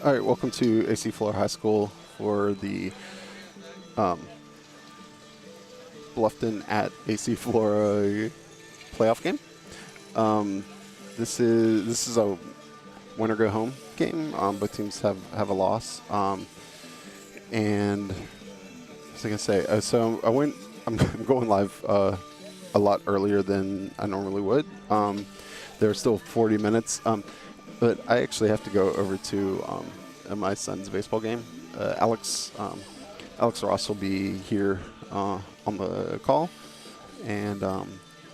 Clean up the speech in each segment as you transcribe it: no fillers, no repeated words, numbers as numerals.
All right, welcome to AC Flora High School for the Bluffton at AC Flora playoff game. This is a win or go home game. Both teams have a loss, and what was I gonna say? So I'm going live a lot earlier than I normally would. There's still 40 minutes. But I actually have to go over to my son's baseball game. Alex Ross will be here on the call, and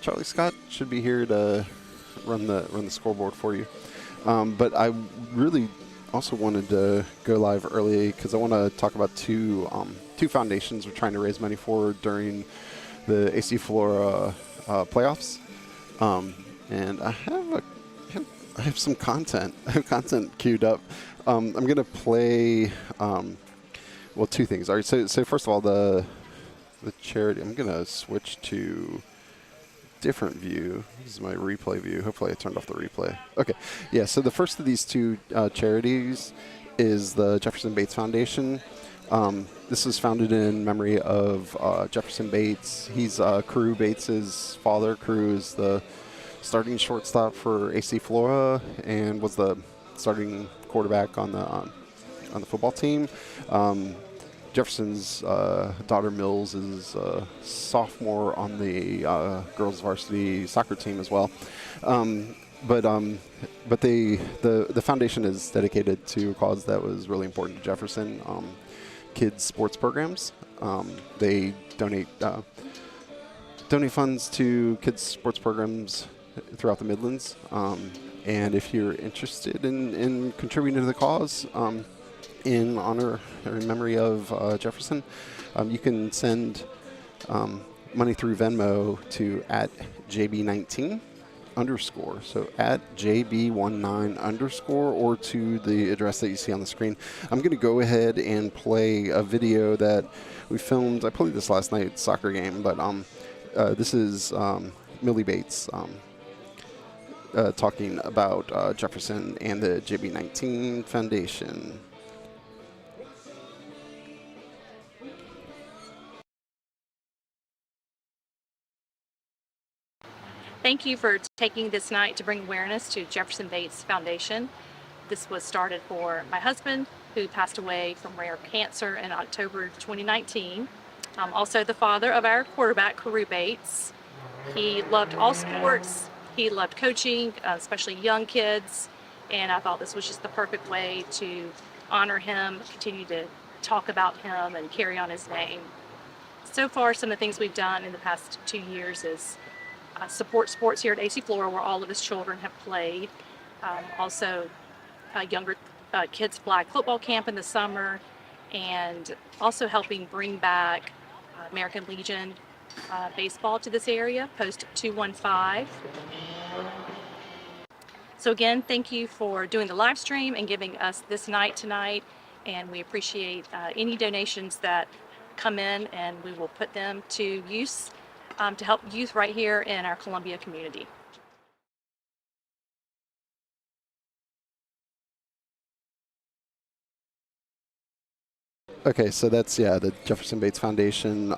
Charlie Scott should be here to run the scoreboard for you. But I really also wanted to go live early because I want to talk about two foundations we're trying to raise money for during the AC Flora playoffs, and I have some content. I have content queued up. I'm going to play, well, two things. All right, so first of all, the charity. I'm going to switch to different view. This is my replay view. Hopefully I turned off the replay. Okay, yeah, so the first of these two charities is the Jefferson Bates Foundation. This was founded in memory of Jefferson Bates. He's Carew Bates's father. Carew is the starting shortstop for AC Flora and was the starting quarterback on the football team. Jefferson's daughter Mills is a sophomore on the girls varsity soccer team as well. But the foundation is dedicated to a cause that was really important to Jefferson, kids sports programs. They donate funds to kids sports programs throughout the Midlands, and if you're interested in contributing to the cause in honor or in memory of Jefferson, you can send money through Venmo to @JB19 _, so @JB19 _ or to the address that you see on the screen. I'm going to go ahead and play a video that we filmed. I played this last night, soccer game, but this is Millie Bates talking about Jefferson and the JB19 Foundation. Thank you for taking this night to bring awareness to Jefferson Bates Foundation. This was started for my husband, who passed away from rare cancer in October 2019. Also the father of our quarterback, Carew Bates. He loved all sports. He loved coaching, especially young kids, and I thought this was just the perfect way to honor him, continue to talk about him, and carry on his name. So far, some of the things we've done in the past 2 years is support sports here at AC Flora, where all of his children have played. Also, younger kids flag football camp in the summer, and also helping bring back American Legion baseball to this area, post 215. So again, thank you for doing the live stream and giving us this night tonight, and we appreciate any donations that come in, and we will put them to use to help youth right here in our Columbia community. Okay, so that's, the Jefferson Bates Foundation.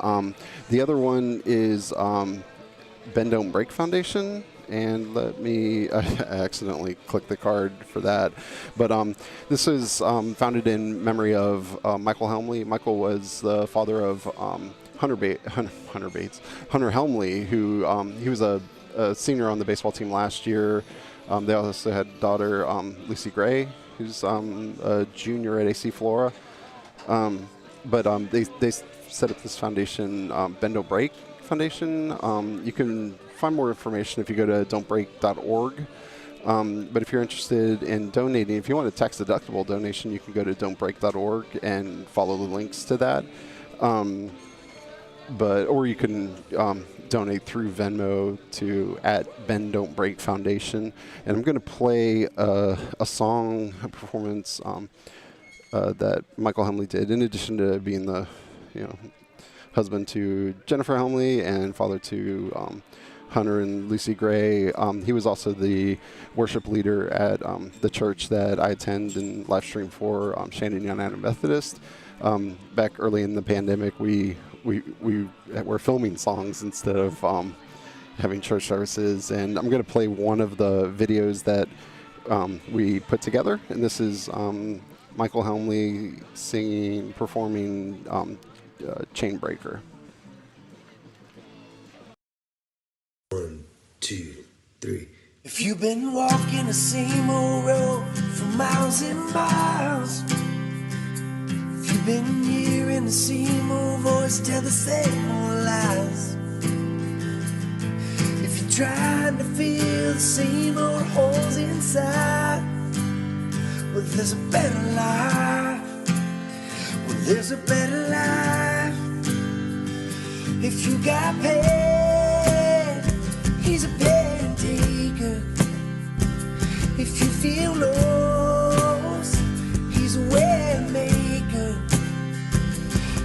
The other one is Bend Don't Break Foundation, and let me, I accidentally clicked the card for that. But this is founded in memory of Michael Helmley. Michael was the father of Hunter Helmley, who he was a senior on the baseball team last year. They also had a daughter, Lucy Gray, who's a junior at AC Flora. But they set up this foundation, Bend Don't Break Foundation. You can find more information if you go to don'tbreak.org. But if you're interested in donating, if you want a tax-deductible donation, you can go to don'tbreak.org and follow the links to that. Or you can donate through Venmo to @Bend Don't Break Foundation. And I'm going to play a song, a performance that Michael Helmley did, in addition to being the husband to Jennifer Helmley and father to Hunter and Lucy Gray. He was also the worship leader at the church that I attend and live stream for, Shannon United Methodist. Back early in the pandemic, we were filming songs instead of having church services. And I'm going to play one of the videos that we put together. And this is Michael Helmley performing Chain Breaker. 1, 2, 3. If you've been walking the same old road for miles and miles, if you've been hearing the same old voice tell the same old lies, if you're trying to fill the same old holes inside, well, there's a better life. Well, there's a better life. If you got pain, he's a pain taker. If you feel lost, he's a way maker.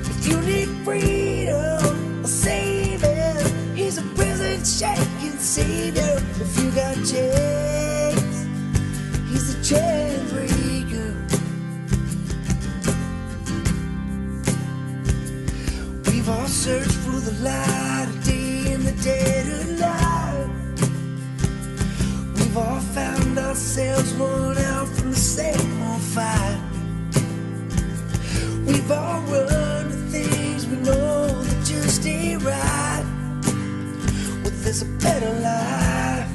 If you need freedom or saving, he's a prison shaking savior. If you got chains, he's a chain breaker. We've all searched for the light of day in the dead of night. We've all found ourselves worn out from the same old fight. We've all run to things we know that just ain't right. Well, there's a better life.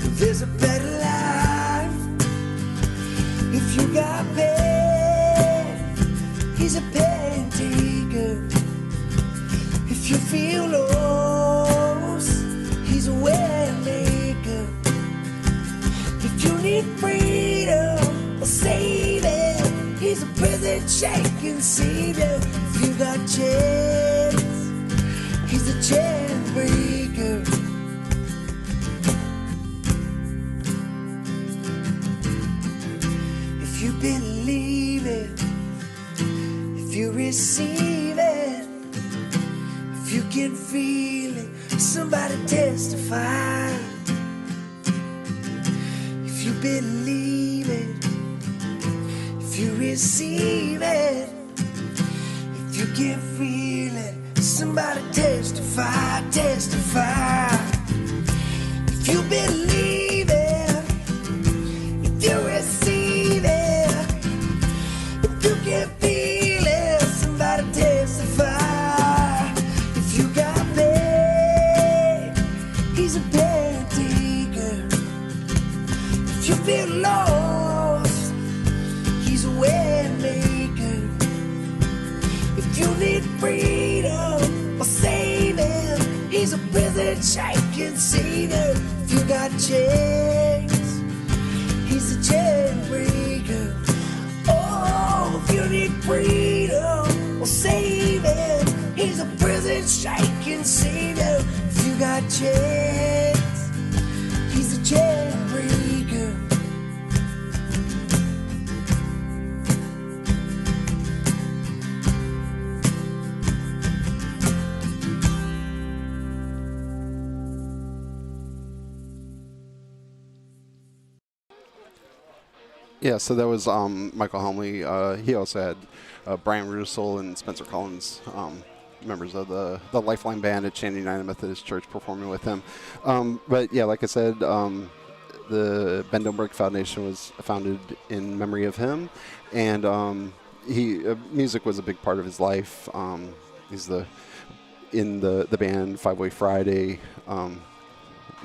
Well, there's a better life. If you got pain, he's a pain taker. If you feel lost, he's a way maker. If you need freedom or saving, he's a prison shaking savior. If you got chains, he's a chain breaker. If you believe it, if you receive it, if you can feel it, somebody testify. If you believe it, if you receive it, if you can feel it, somebody testify, testify. If you believe it, if you receive it, if you can feel it, somebody testify. If you got pain, he's a pain taker. If you feel lost, he's a way maker. If you need freedom or saving, he's a prison shaking savior. If you got chains, he's a chain breaker. Oh, if you need freedom or saving, he's a prison shaking savior. If you got chains, he's a chain breaker. Yeah, so that was Michael Helmley. He also had Brian Russell and Spencer Collins, members of the Lifeline Band at Shannon United Methodist Church, performing with him. But yeah, like I said, the Bend Don't Break Foundation was founded in memory of him, and music was a big part of his life. He's in the band Five Way Friday.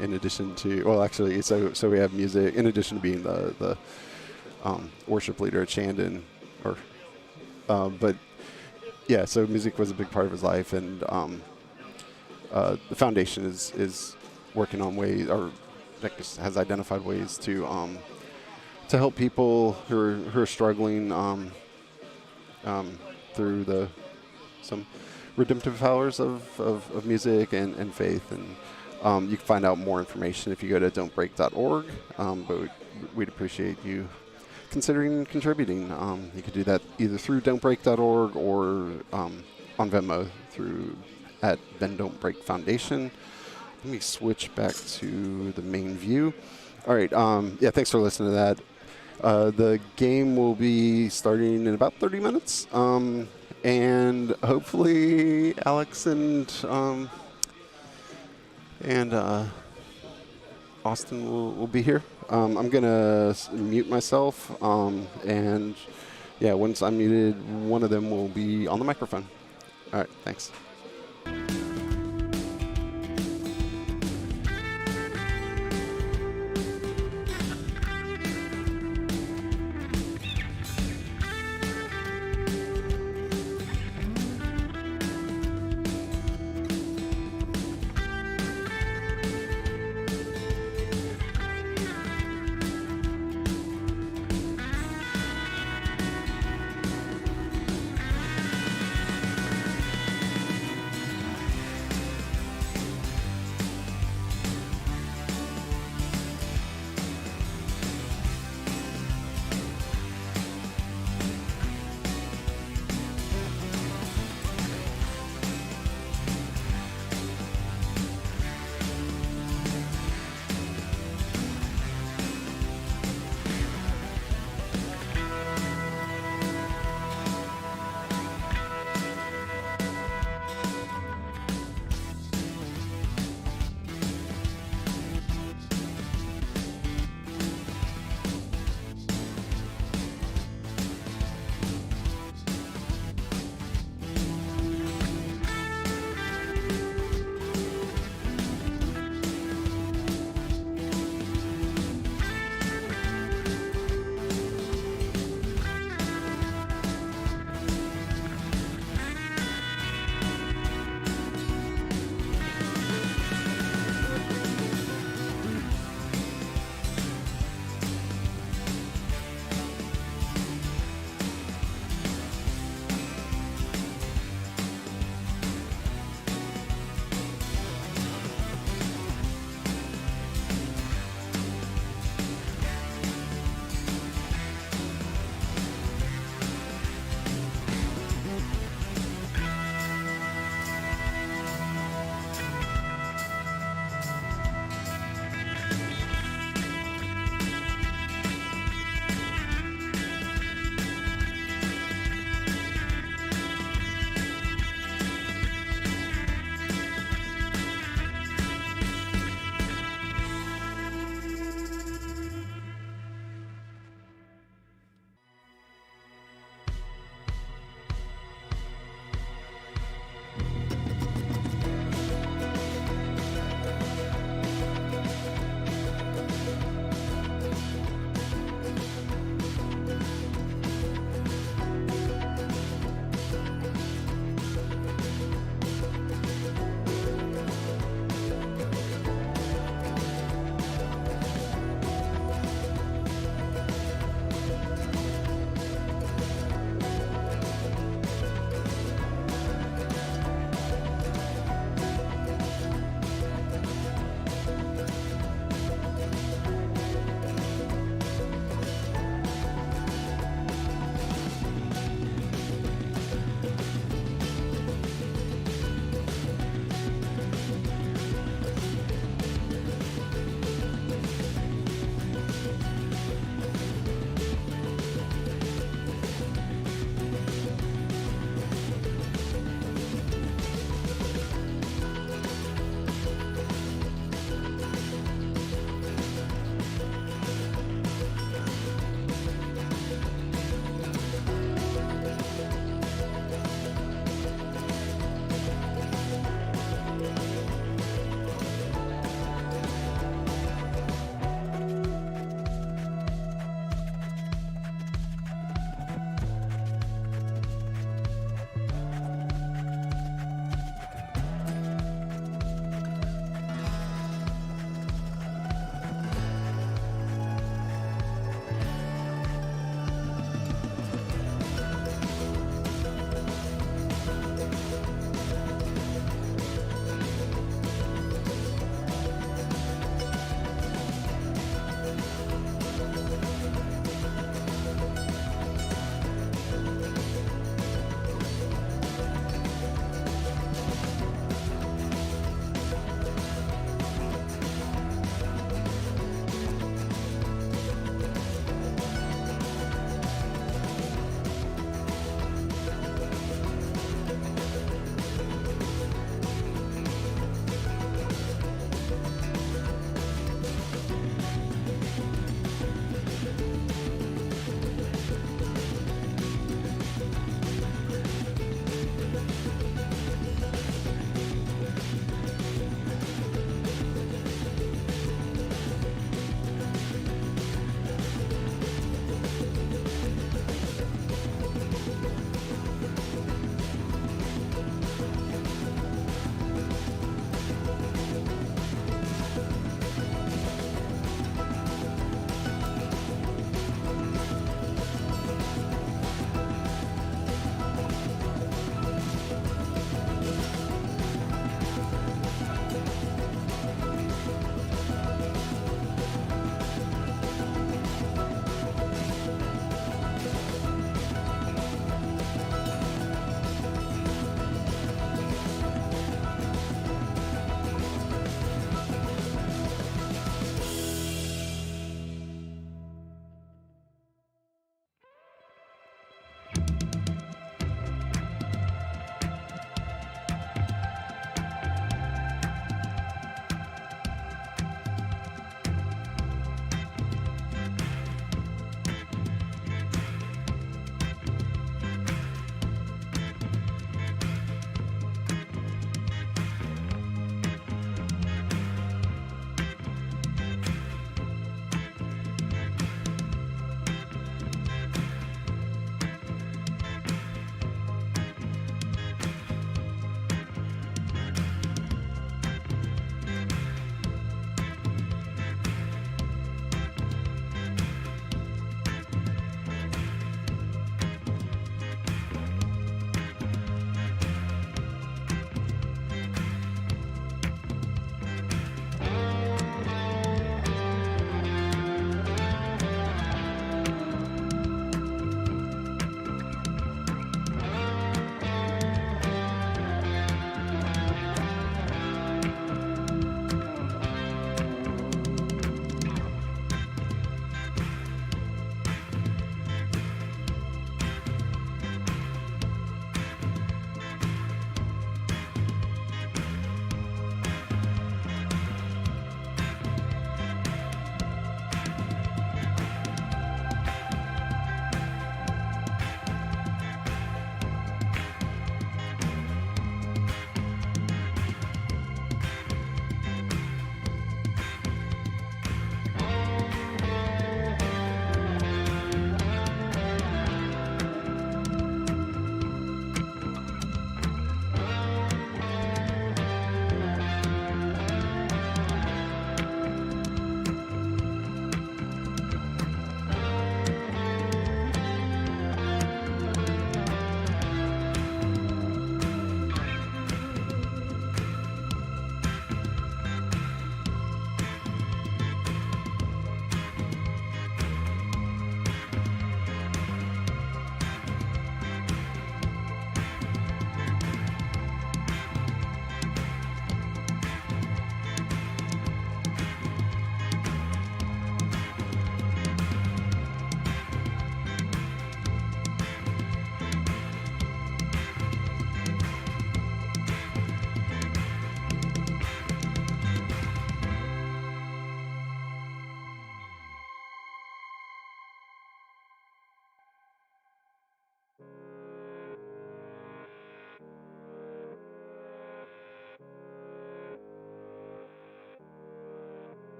In addition to, well, actually, so we have music in addition to being the worship leader at Shandon, but yeah, so music was a big part of his life, and the foundation is working on ways, or I guess has identified ways to help people who are struggling through some redemptive powers of music and faith, and you can find out more information if you go to don'tbreak.org, but we'd appreciate you considering contributing. You could do that either through don'tbreak.org or on Venmo at Ben Don't Break Foundation. Let me switch back to the main view. All right. Yeah, thanks for listening to that. The game will be starting in about 30 minutes. And hopefully Alex and Austin will be here. I'm going to mute myself. And yeah, once I'm muted, one of them will be on the microphone. All right. Thanks.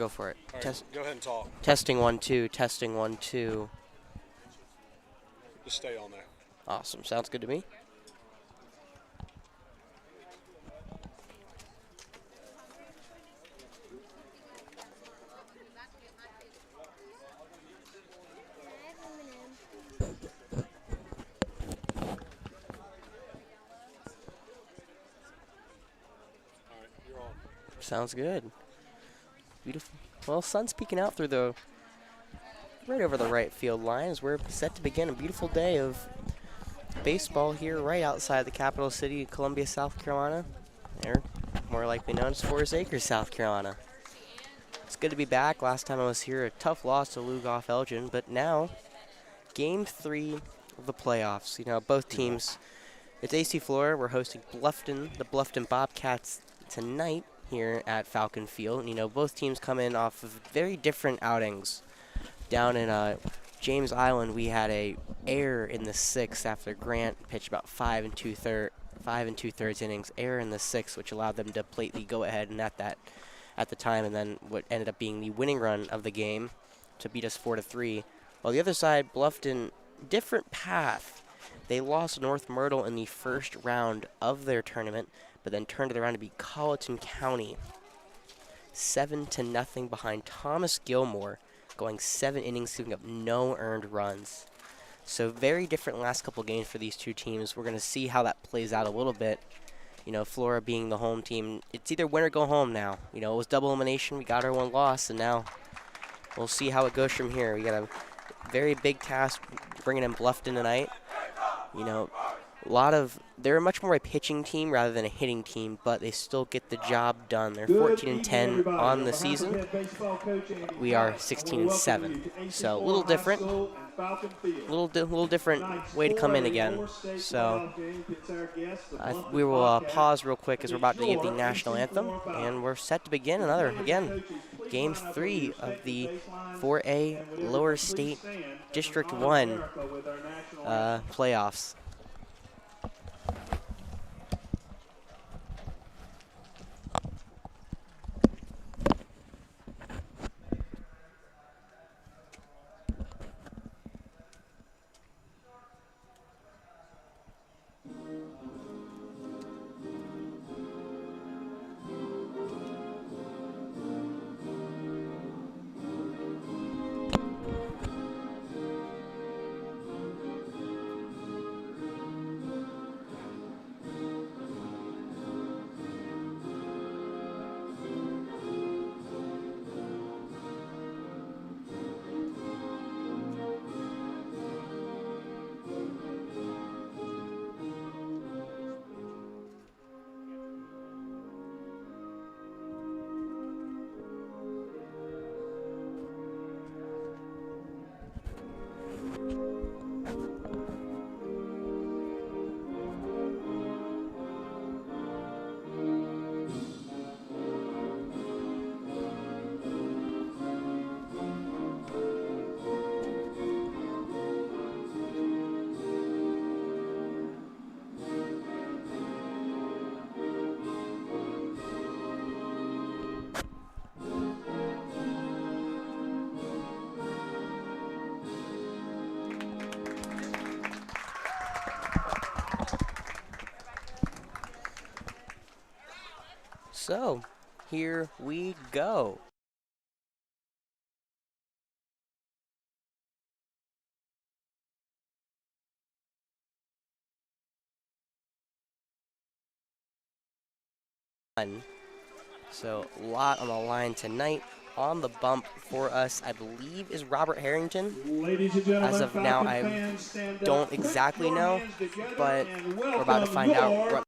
Go for it. All right, go ahead and talk. Testing 1 2. Testing 1 2. Just stay on there. Awesome. Sounds good to me. All right, you're on. Sounds good. Beautiful. Well, sun's peeking out through the right over the right field lines. We're set to begin a beautiful day of baseball here right outside the capital city of Columbia, South Carolina. Or more likely known as Forest Acres, South Carolina. It's good to be back. Last time I was here, a tough loss to Lugoff Elgin, but now Game 3 of the playoffs. You know, both teams. It's AC Flora. We're hosting Bluffton, the Bluffton Bobcats, tonight here at Falcon Field. You know, both teams come in off of very different outings. Down in James Island, we had a error in the 6th after Grant pitched about 5 2/3 innings. Error in the 6th, which allowed them to plate the go-ahead and at the time, and then what ended up being the winning run of the game to beat us 4-3. While the other side, Bluffton, different path. They lost North Myrtle in the first round of their tournament, but then turned it around to beat Colleton County 7-0 behind Thomas Gilmore, going 7 innings, giving up no earned runs. So very different last couple games for these two teams. We're going to see how that plays out a little bit. You know, Flora being the home team, it's either win or go home now. You know, it was double elimination. We got our one loss, and now we'll see how it goes from here. We got a very big task bringing in Bluffton tonight. You know, they're much more a pitching team rather than a hitting team, but they still get the job done. They're 14-10 on the season. We are 16-7, so a little different. Little different way to come in again. So we will pause real quick as we're about to give the national anthem, and we're set to begin again, Game 3 of the 4A Lower State District 1 playoffs. So, here we go. So, a lot on the line tonight. On the bump for us, I believe, is Robert Harrington. Ladies and gentlemen, as of now, I don't exactly know, but we're about to find out.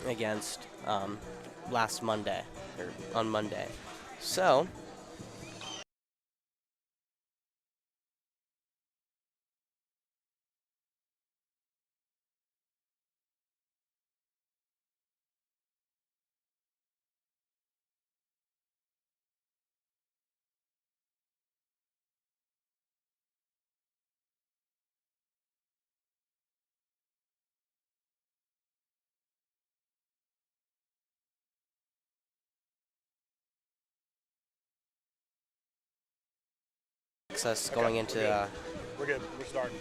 against last Monday, or on Monday. So, us going into We're good. We're starting.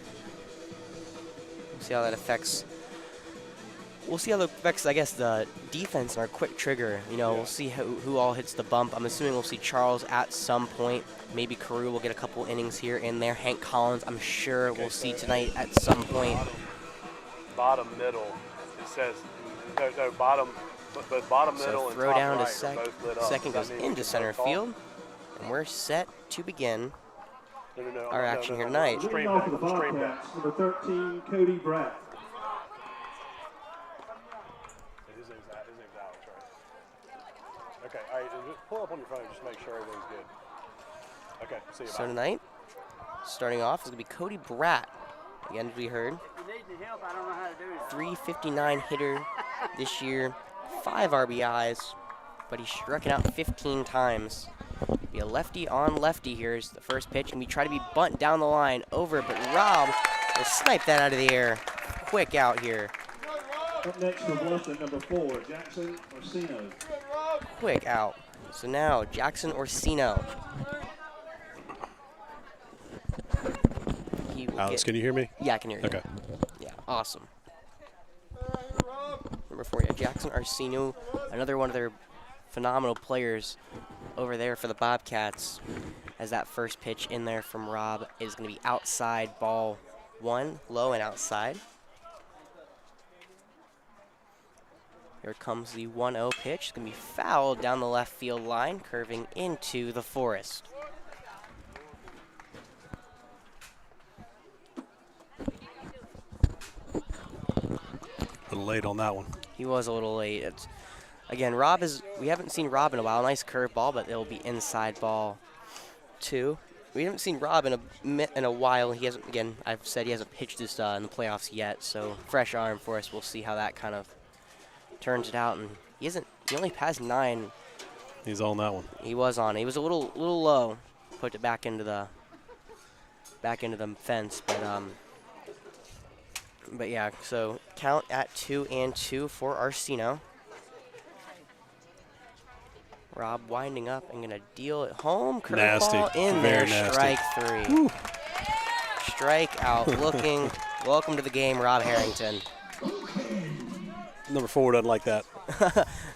see how that affects. We'll see how that affects, I guess, the defense and our quick trigger. You know, we'll see who all hits the bump. I'm assuming we'll see Charles at some point. Maybe Carew will get a couple innings here and there. Hank Collins, I'm sure we'll see tonight at some point. Bottom middle. It says no bottom, but bottom middle So and throw top down right to are both lit up. second Does goes that mean into we center can both field, and we're set to begin No, our action here tonight. Stream Leading off back. for the Stream back. Bobcats, number 13, Cody Bratt. His name's Alex, right? Okay, all right. Just pull up on your phone. Just make sure everything's good. Okay, see you. So Bye. tonight, starting off is going to be Cody Bratt. Again, as we heard, If you need any help, I don't know how to do it. 359 hitter this year, 5 RBIs, but he struck it out 15 times. Be a lefty on lefty here is the first pitch, and we try to be bunt down the line over, but Rob will snipe that out of the air. Quick out here. Up next for Bluffton, number 4, Jackson Orsino. Quick out. So now Jackson Orsino. He will Alex, get, can you hear me? yeah, I can hear you. Okay. Yeah, awesome. Number 4, yeah, Jackson Orsino, another one of their phenomenal players over there for the Bobcats. As that first pitch in there from Rob is going to be outside, ball 1, low and outside. Here comes the 1-0 pitch. It's going to be fouled down the left field line, curving into the forest. A little late on that one. He was a little late. Again, we haven't seen Rob in a while. Nice curveball, but it'll be inside ball 2. We haven't seen Rob in a while. He hasn't. Again, I've said he hasn't pitched this in the playoffs yet. So fresh arm for us. We'll see how that kind of turns it out. And he only passed 9. He's on that one. He was on. He was a little low. Put it back into the fence, but yeah. So count at 2-2 for Orsino. Rob winding up and gonna deal it home. Nasty. Curveball in Very there. nasty. Strike 3. Strike out. Looking. Welcome to the game, Rob Harrington. Number 4 doesn't like that.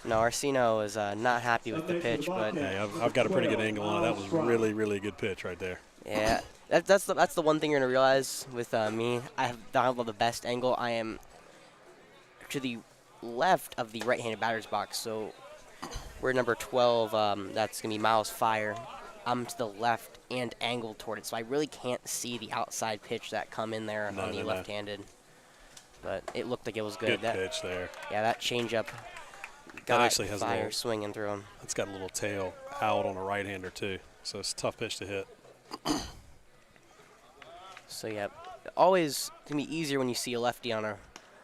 No, Orsino is not happy with the pitch, but Hey, I've got a pretty good angle on it. That was really, really good pitch right there. yeah, that's the one thing you're gonna realize with me. I don't have the best angle. I am to the left of the right-handed batter's box, so we're number 12. That's gonna be Miles Fire. I'm to the left and angled toward it, so I really can't see the outside pitch that come in there on the left-handed. But it looked like it was good. Good pitch there. Yeah, that changeup That got actually has a Fire little, swinging through him. it's got a little tail out on a right-hander too, so it's a tough pitch to hit. So yeah, always gonna be easier when you see a lefty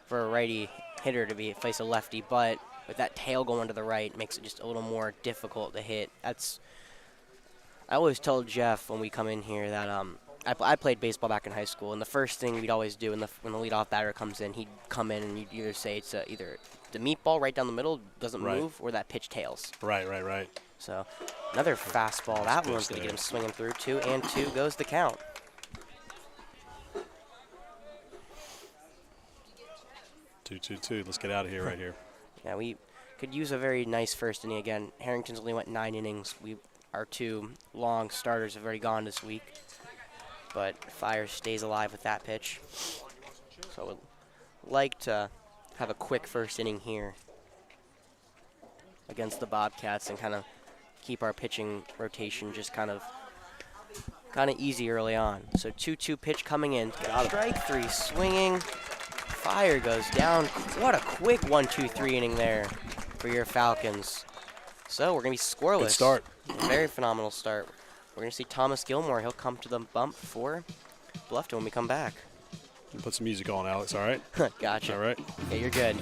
for a righty hitter to face a lefty, but with that tail going to the right, it makes it just a little more difficult to hit. I always told Jeff when we come in here that I played baseball back in high school, and the first thing we'd always do when the leadoff batter comes in, he'd come in and you'd either say it's either the meatball right down the middle doesn't move, or that pitch tails. Right. So another fastball. That pitch one's going to there. get him swinging through. 2-2 goes the count. Two. Let's get out of here right here. Yeah, we could use a very nice first inning. Again, Harrington's only went 9 innings. Our 2 long starters have already gone this week. But Fire stays alive with that pitch. So I would like to have a quick first inning here against the Bobcats and kind of keep our pitching rotation just kind of easy early on. So 2-2 pitch coming in. Strike 3 swinging. Fire goes down. What a quick 1-2-3 inning there for your Falcons. So we're going to be scoreless. Good start. Very phenomenal start. We're going to see Thomas Gilmore. He'll come to the bump for Bluffton when we come back. Put some music on, Alex, all right? Gotcha. All right. Yeah, you're good.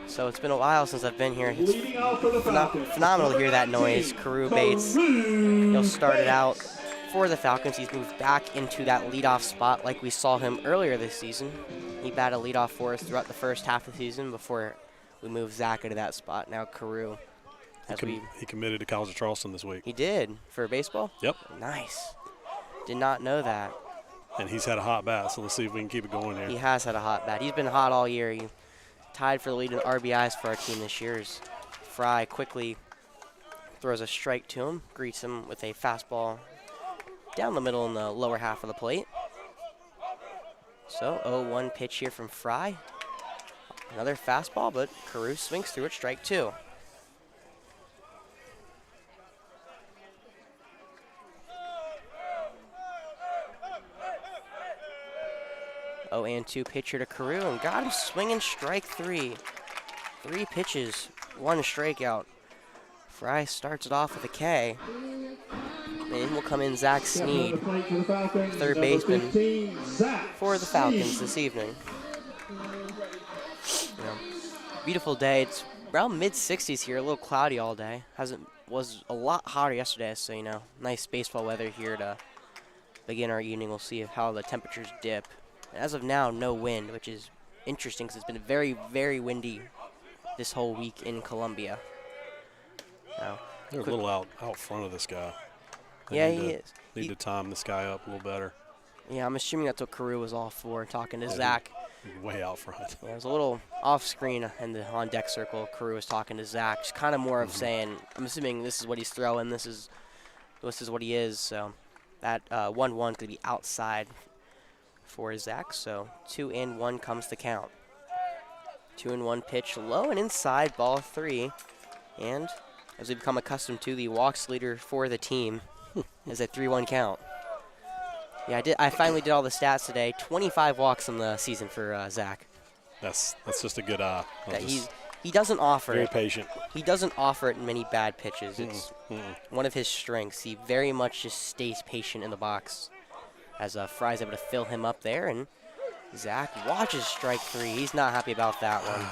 So it's been a while since I've been here. It's Leading off for the Falcons. phenomenal to hear that noise. Carew Bates, he'll start it out for the Falcons. He's moved back into that leadoff spot like we saw him earlier this season. He batted leadoff for us throughout the first half of the season before we moved Zach into that spot. Now Carew, He committed to College of Charleston this week. he did for baseball? Yep. Nice. Did not know that. And he's had a hot bat, so let's see if we can keep it going He here. has had a hot bat. He's been hot all year. He tied for the lead in RBIs for our team this year. Fry quickly throws a strike to him, greets him with a fastball down the middle in the lower half of the plate. So 0-1 pitch here from Fry. Another fastball, but Carew swings through it, strike two. Oh, and 2 pitcher to Carew, and got him swinging strike three. 3 pitches, 1 strikeout. Fry starts it off with a K. Then will come in Zach Sneed, third baseman for the Falcons this evening. Yeah. Beautiful day. It's around mid-60s here, a little cloudy all day. Was a lot hotter yesterday, so you know, nice baseball weather here to begin our evening. We'll see how the temperatures dip. As of now, no wind, which is interesting because it's been very, very windy this whole week in Columbia. Now, They're a little out front of this guy. Yeah, he is. Need to time this guy up a little better. Yeah, I'm assuming that's what Carew was all for, talking to Zach. Way out front. Yeah, it was a little off-screen in the on-deck circle. Carew was talking to Zach, just kind of more of saying, I'm assuming this is what he's throwing, this is what he is. So that 1-1 could be outside for Zach. So 2-1 comes the count. 2-1 pitch low and inside, ball 3. And as we become accustomed to, the walks leader for the team is a 3-1 count. Yeah, I finally did all the stats today. 25 walks in the season for Zach. That's just a good eye. He doesn't offer very it. patient. He doesn't offer it many bad pitches. It's one of his strengths. He very much just stays patient in the box. As Fry's able to fill him up there, and Zach watches strike 3. He's not happy about that one.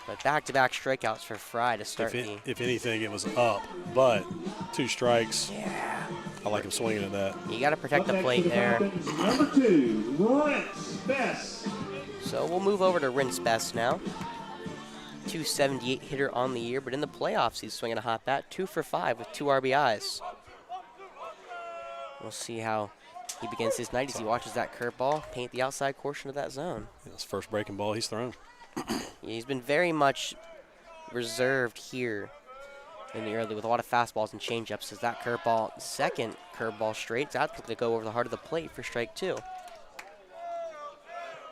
But back-to-back strikeouts for Fry to start If anything, it was up, but 2 strikes. Yeah. I like him swinging at that. You got to protect the plate there. Number 2, Rince Best. So we'll move over to Rince Best now. 278 hitter on the year, but in the playoffs he's swinging a hot bat. 2 for 5 with 2 RBIs. We'll see how he begins his night as he watches that curveball paint the outside portion of that zone. His first breaking ball he's thrown. Yeah, he's been very much reserved here in the early with a lot of fastballs and changeups. As that curveball, second curveball straight, that's going to go over the heart of the plate for strike 2.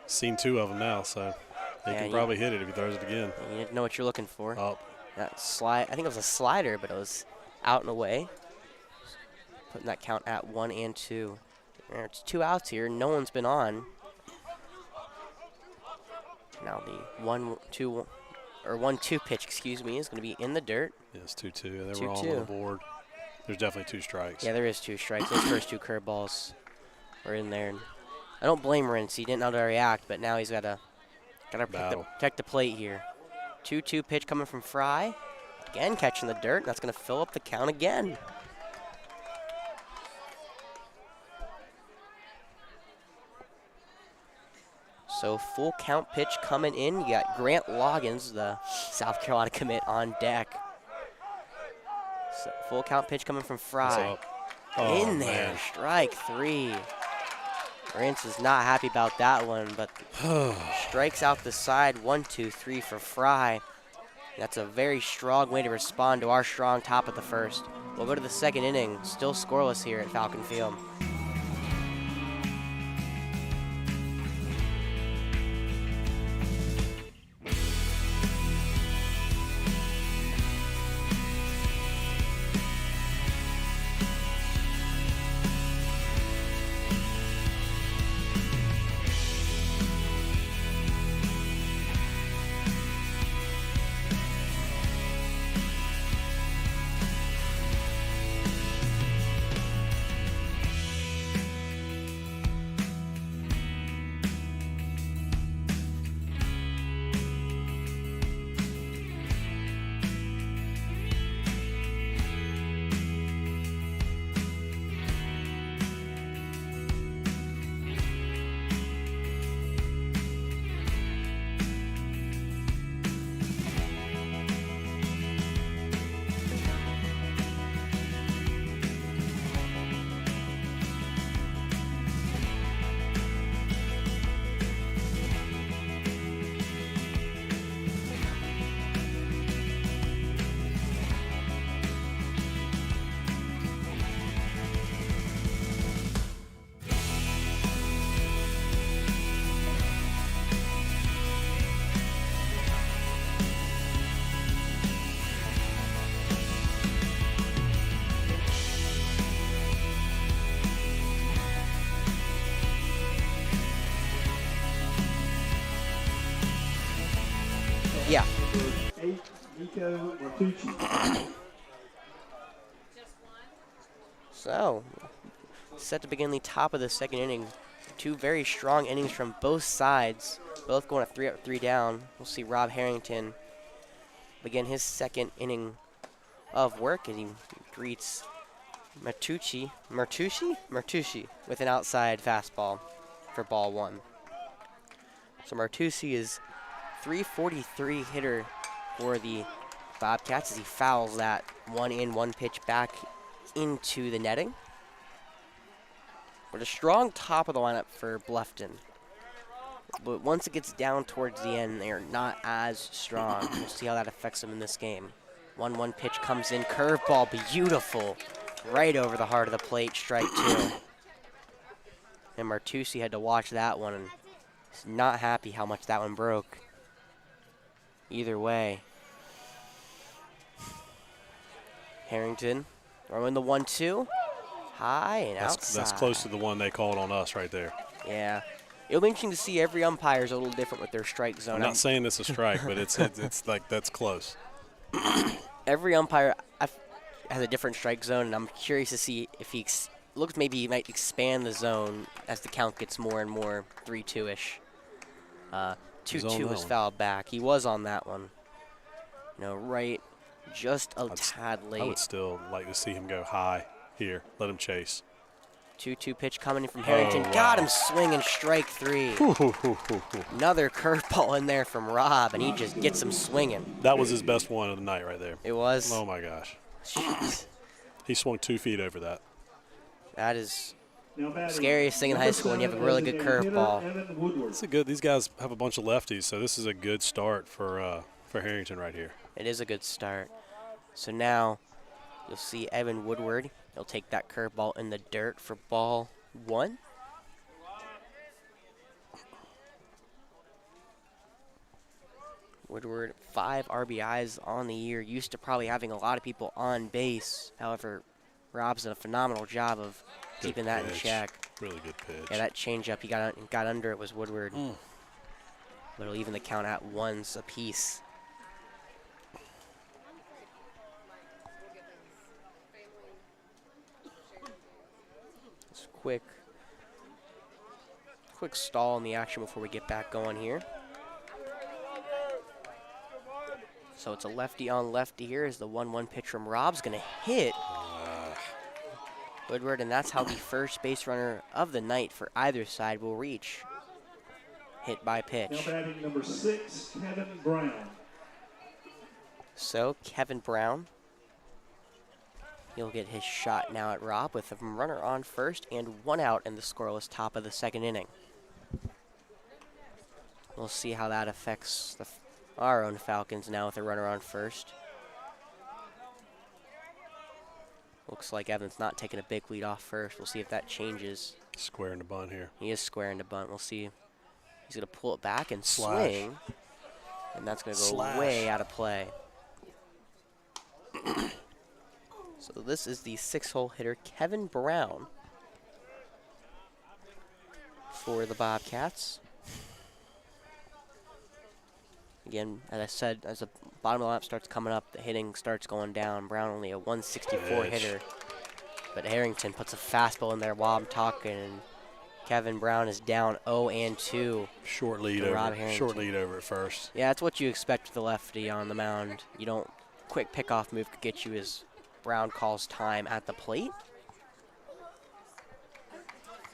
Seen 2 of them now, so he can probably hit it if he throws it again. You didn't know what you're looking for. Oh. That slide, I think it was a slider, but it was out and away. Putting that count at 1-2. It's 2 outs here. No one's been on. Now the 1-2 pitch, excuse me, is going to be in the dirt. Yes, 2-2. They were all on the board. There's definitely 2 strikes. Yeah, there is 2 strikes. Those first 2 curveballs were in there. I don't blame Rentz. He didn't know how to react, but now he's got to protect the plate here. 2-2 pitch coming from Fry. Again, catching the dirt. That's going to fill up the count again. So full count pitch coming in. You got Grant Loggins, the South Carolina commit, on deck. So full count pitch coming from Fry. Oh, in there, man. strike 3. Rance is not happy about that one, but strikes out the side. 1-2-3 for Fry. That's a very strong way to respond to our strong top of the first. We'll go to the second inning. Still scoreless here at Falcon Field. Yeah. 8, Nico Martucci. So, set to begin the top of the second inning. 2 very strong innings from both sides, both going at 3 up, 3 down. We'll see Rob Harrington begin his second inning of work, and he greets Martucci with an outside fastball for ball 1. So Martucci is .343 hitter for the Bobcats as he fouls that 1-1 pitch back into the netting. But a strong top of the lineup for Bluffton. But once it gets down towards the end, they are not as strong. We'll see how that affects them in this game. 1-1 pitch comes in, curveball, beautiful. Right over the heart of the plate, strike 2. And Martucci had to watch that one, and he's not happy how much that one broke. Either way. Harrington throwing the 1-2. High and outside. That's close to the one they called on us right there. Yeah. It'll be interesting to see. Every umpire's a little different with their strike zone. I'm not saying it's a strike, but it's like that's close. Every umpire has a different strike zone, and I'm curious to see if he looks maybe he might expand the zone as the count gets more and more 3-2-ish. 2-2 was fouled back. He was on that one. You know, right, just a tad late. I would still like to see him go high here. Let him chase. 2-2 pitch coming in from Harrington. Wow. Got him swinging, strike 3. Another curveball in there from Rob, and he just gets him swinging. That was his best one of the night right there. It was? Oh, my gosh. Jeez. He swung 2 feet over that. That is scariest thing in high school when you have a really good curveball. These guys have a bunch of lefties, so this is a good start for Harrington right here. It is a good start. So now you'll see Evan Woodward. He'll take that curveball in the dirt for ball 1. Woodward, 5 RBIs on the year. Used to probably having a lot of people on base. However, Rob's done a phenomenal job of keeping that in check. Really good pitch. Yeah, that changeup he got under it was Woodward. But it'll even the count at 1s apiece. Just quick stall in the action before we get back going here. So it's a lefty on lefty here as the 1-1 pitch from Rob's going to hit Woodward, and that's how the first base runner of the night for either side will reach. Hit by pitch. Now batting number 6, Kevin Brown. So Kevin Brown, he'll get his shot now at Rob with a runner on first and 1 out in the scoreless top of the 2nd inning. We'll see how that affects our own Falcons now with a runner on first. Looks like Evan's not taking a big lead off first. We'll see if that changes. Square in the bunt here. He is squaring the bunt. We'll see. He's going to pull it back and swing. And that's going to go way out of play. So this is the 6-hole hitter, Kevin Brown, for the Bobcats. Again, as I said, as the bottom of the lineup starts coming up, the hitting starts going down. Brown only a 164 hitter. But Harrington puts a fastball in there while I'm talking. And Kevin Brown is down 0-2. Short lead over at first. Yeah, that's what you expect with the lefty on the mound. You don't, quick pickoff move could get you as Brown calls time at the plate.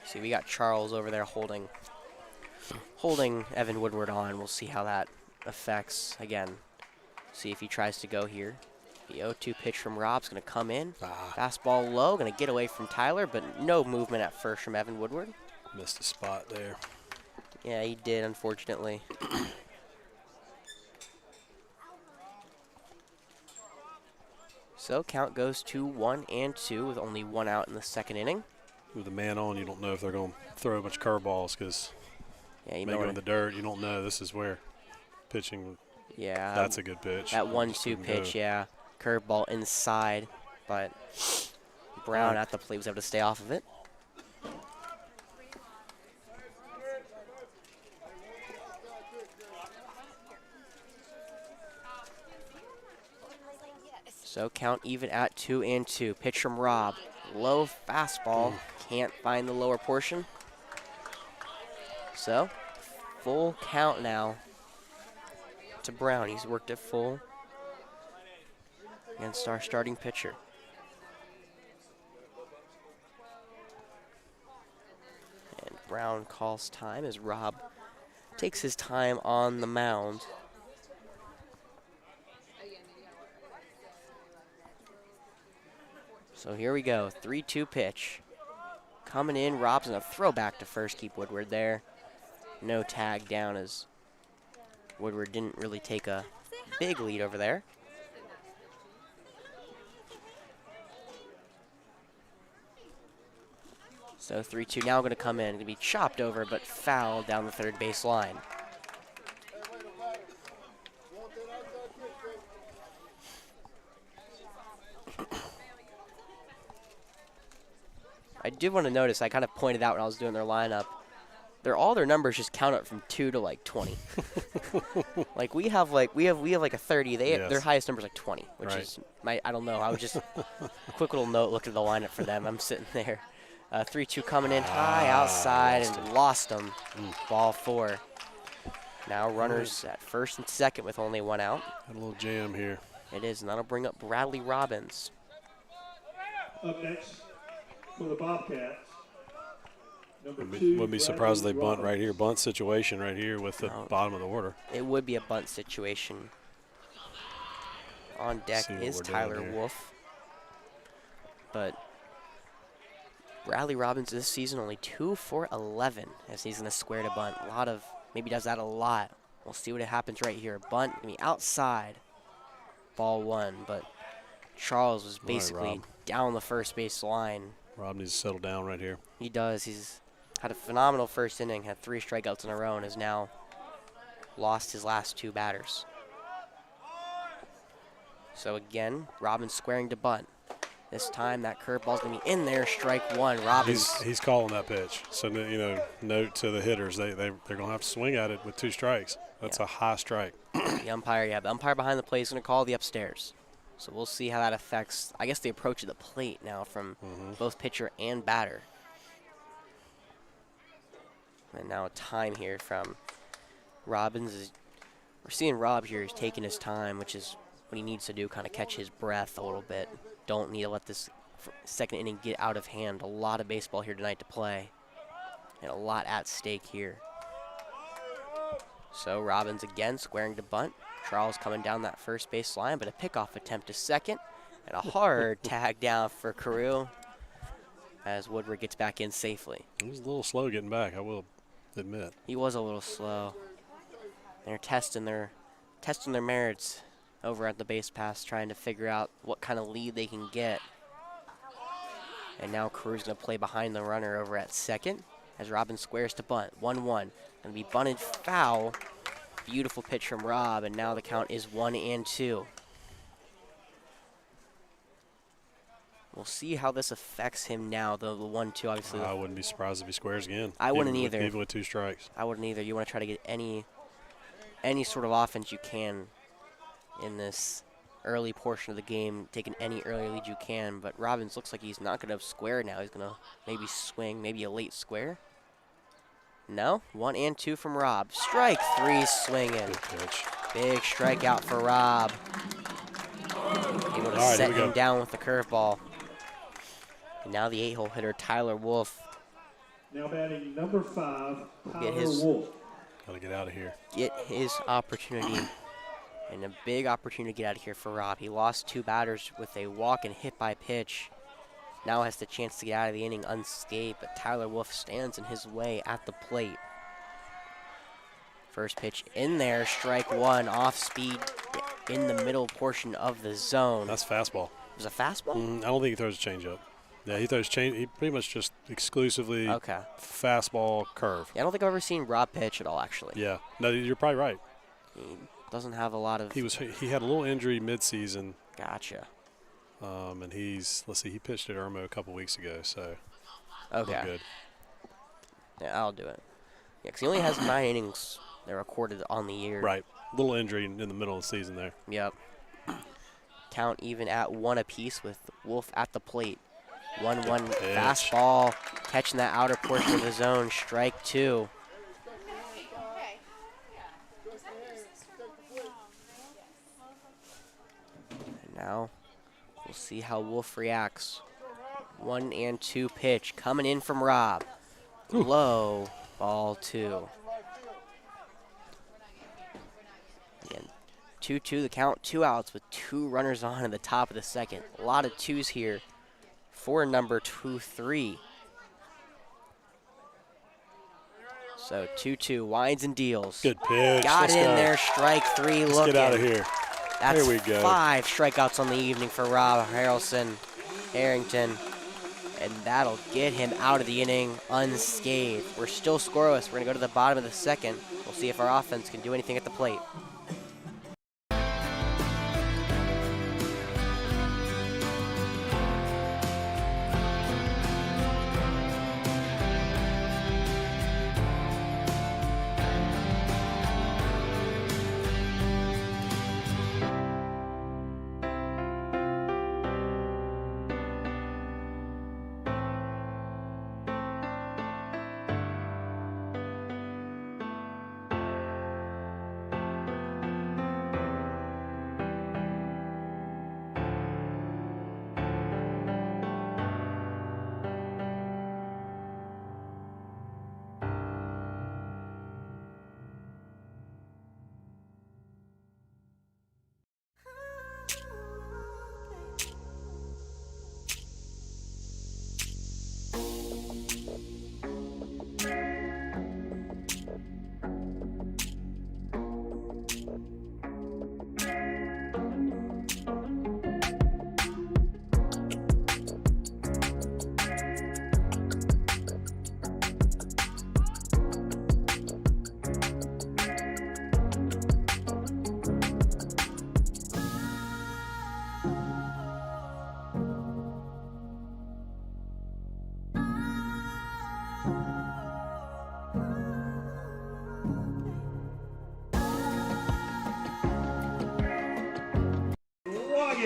See, we got Charles over there holding Evan Woodward on. We'll see how that affects. Again, see if he tries to go here. The 0-2 pitch from Rob's going to come in. Fastball low, going to get away from Tyler, but no movement at first from Evan Woodward. Missed a spot there. Yeah, he did, unfortunately. So count goes to 1-2 with only 1 out in the 2nd inning. With a man on, you don't know if they're going to throw a bunch of curveballs because you know in the dirt, you don't know. This is where pitching. Yeah, that's a good pitch. That 1-2 pitch, yeah, curveball inside, but Brown at the plate was able to stay off of it. So count even at 2-2. Pitch from Rob. Low fastball. Can't find the lower portion. So full count now to Brown. He's worked it full against our starting pitcher. And Brown calls time as Rob takes his time on the mound. So here we go, 3-2 pitch. Coming in, Rob's going to throw back to first, keep Woodward there. No tag down as Woodward didn't really take a big lead over there. So 3-2 now going to come in, going to be chopped over but fouled down the third base line. I did want to notice, I kind of pointed out when I was doing their lineup, all their numbers just count up from 2 to like 20. Like we have like a 30. Their highest number is like 20, which is I don't know. I was just a quick little note looking at the lineup for them. I'm sitting there. 3-2 coming in high outside and lost them. Ball 4. Now runners at first and second with only 1 out. A little jam here. It is, and that'll bring up Bradley Robbins. Up next for the Bobcats. Wouldn't be surprised if they bunt right here. Bunt situation right here with the bottom of the order. It would be a bunt situation. On deck is Tyler Wolf. But Bradley Robbins this season only 2 for 11 as he's going to square to bunt. Maybe does that a lot. We'll see what happens right here. Bunt going to be outside. Ball 1, but Charles was right, basically Rob. down the first base line. Rob needs to settle down right here. He does. He's had a phenomenal first inning, had 3 strikeouts in a row, and has now lost his last 2 batters. So again, Robin squaring to bunt. This time that curveball's gonna be in there. Strike 1. Robin's He's calling that pitch. So note to the hitters, they're gonna have to swing at it with 2 strikes. That's a high strike. the umpire. The umpire behind the plate is gonna call the upstairs. So we'll see how that affects, I guess, the approach of the plate now from both pitcher and batter. And now a time here from Robbins. We're seeing Rob here. He's taking his time, which is what he needs to do, kind of catch his breath a little bit. Don't need to let this second inning get out of hand. A lot of baseball here tonight to play, and a lot at stake here. So Robbins again squaring to bunt. Charles coming down that first base line, but a pickoff attempt to second, and a hard tag down for Carew as Woodward gets back in safely. He was a little slow getting back, I will admit. He was a little slow. They're testing their merits over at the base pass, trying to figure out what kind of lead they can get. And now Carew's going to play behind the runner over at second as Robin squares to bunt. 1-1. Going to be bunted foul. Beautiful pitch from Rob, and now the count is 1-2. We'll see how this affects him now, the 1-2, obviously. I wouldn't be surprised if he squares again. I wouldn't either. Even with 2 strikes. I wouldn't either. You want to try to get any sort of offense you can in this early portion of the game, taking any early lead you can. But Robbins looks like he's not going to square now. He's going to maybe swing, maybe a late square. No, 1-2 from Rob. Strike 3 swinging. Good pitch. Big strikeout for Rob. Able to set him down with the curveball. And now the 8-hole hitter, Tyler Wolf. Now batting number 5, Get Tyler his- Wolf. Gotta get out of here. Get his opportunity, and a big opportunity to get out of here for Rob. He lost 2 batters with a walk and hit by pitch. Now has the chance to get out of the inning unscathed, but Tyler Wolf stands in his way at the plate. First pitch in there, strike 1, off speed in the middle portion of the zone. That's fastball. It was a fastball? I don't think he throws a changeup. Yeah, he throws change. He pretty much just exclusively fastball curve. Yeah, I don't think I've ever seen Rob pitch at all, actually. Yeah, no, you're probably right. He doesn't have a lot of. He had a little injury midseason. Gotcha. And let's see, he pitched at Irmo a couple weeks ago, so Okay. good. Yeah, I'll do it. Yeah, because he only has 9 innings that are recorded on the year. Right, little injury in the middle of the season there. Yep. Count even at 1 apiece with Wolf at the plate. 1-1 fastball, catching that outer portion of the zone. Strike 2. And now we'll see how Wolf reacts. 1-2 pitch coming in from Rob. Low, ball 2. Again, 2-2 the count, 2 outs with 2 runners on at the top of the second. A lot of 2s here for number 2-3. So 2-2 winds and deals. Good pitch. Got it in there. Strike 3 looking. Let's get out of here. That's there we go. 5 strikeouts on the evening for Rob Harrington. And that'll get him out of the inning unscathed. We're still scoreless. We're going to go to the bottom of the second. We'll see if our offense can do anything at the plate.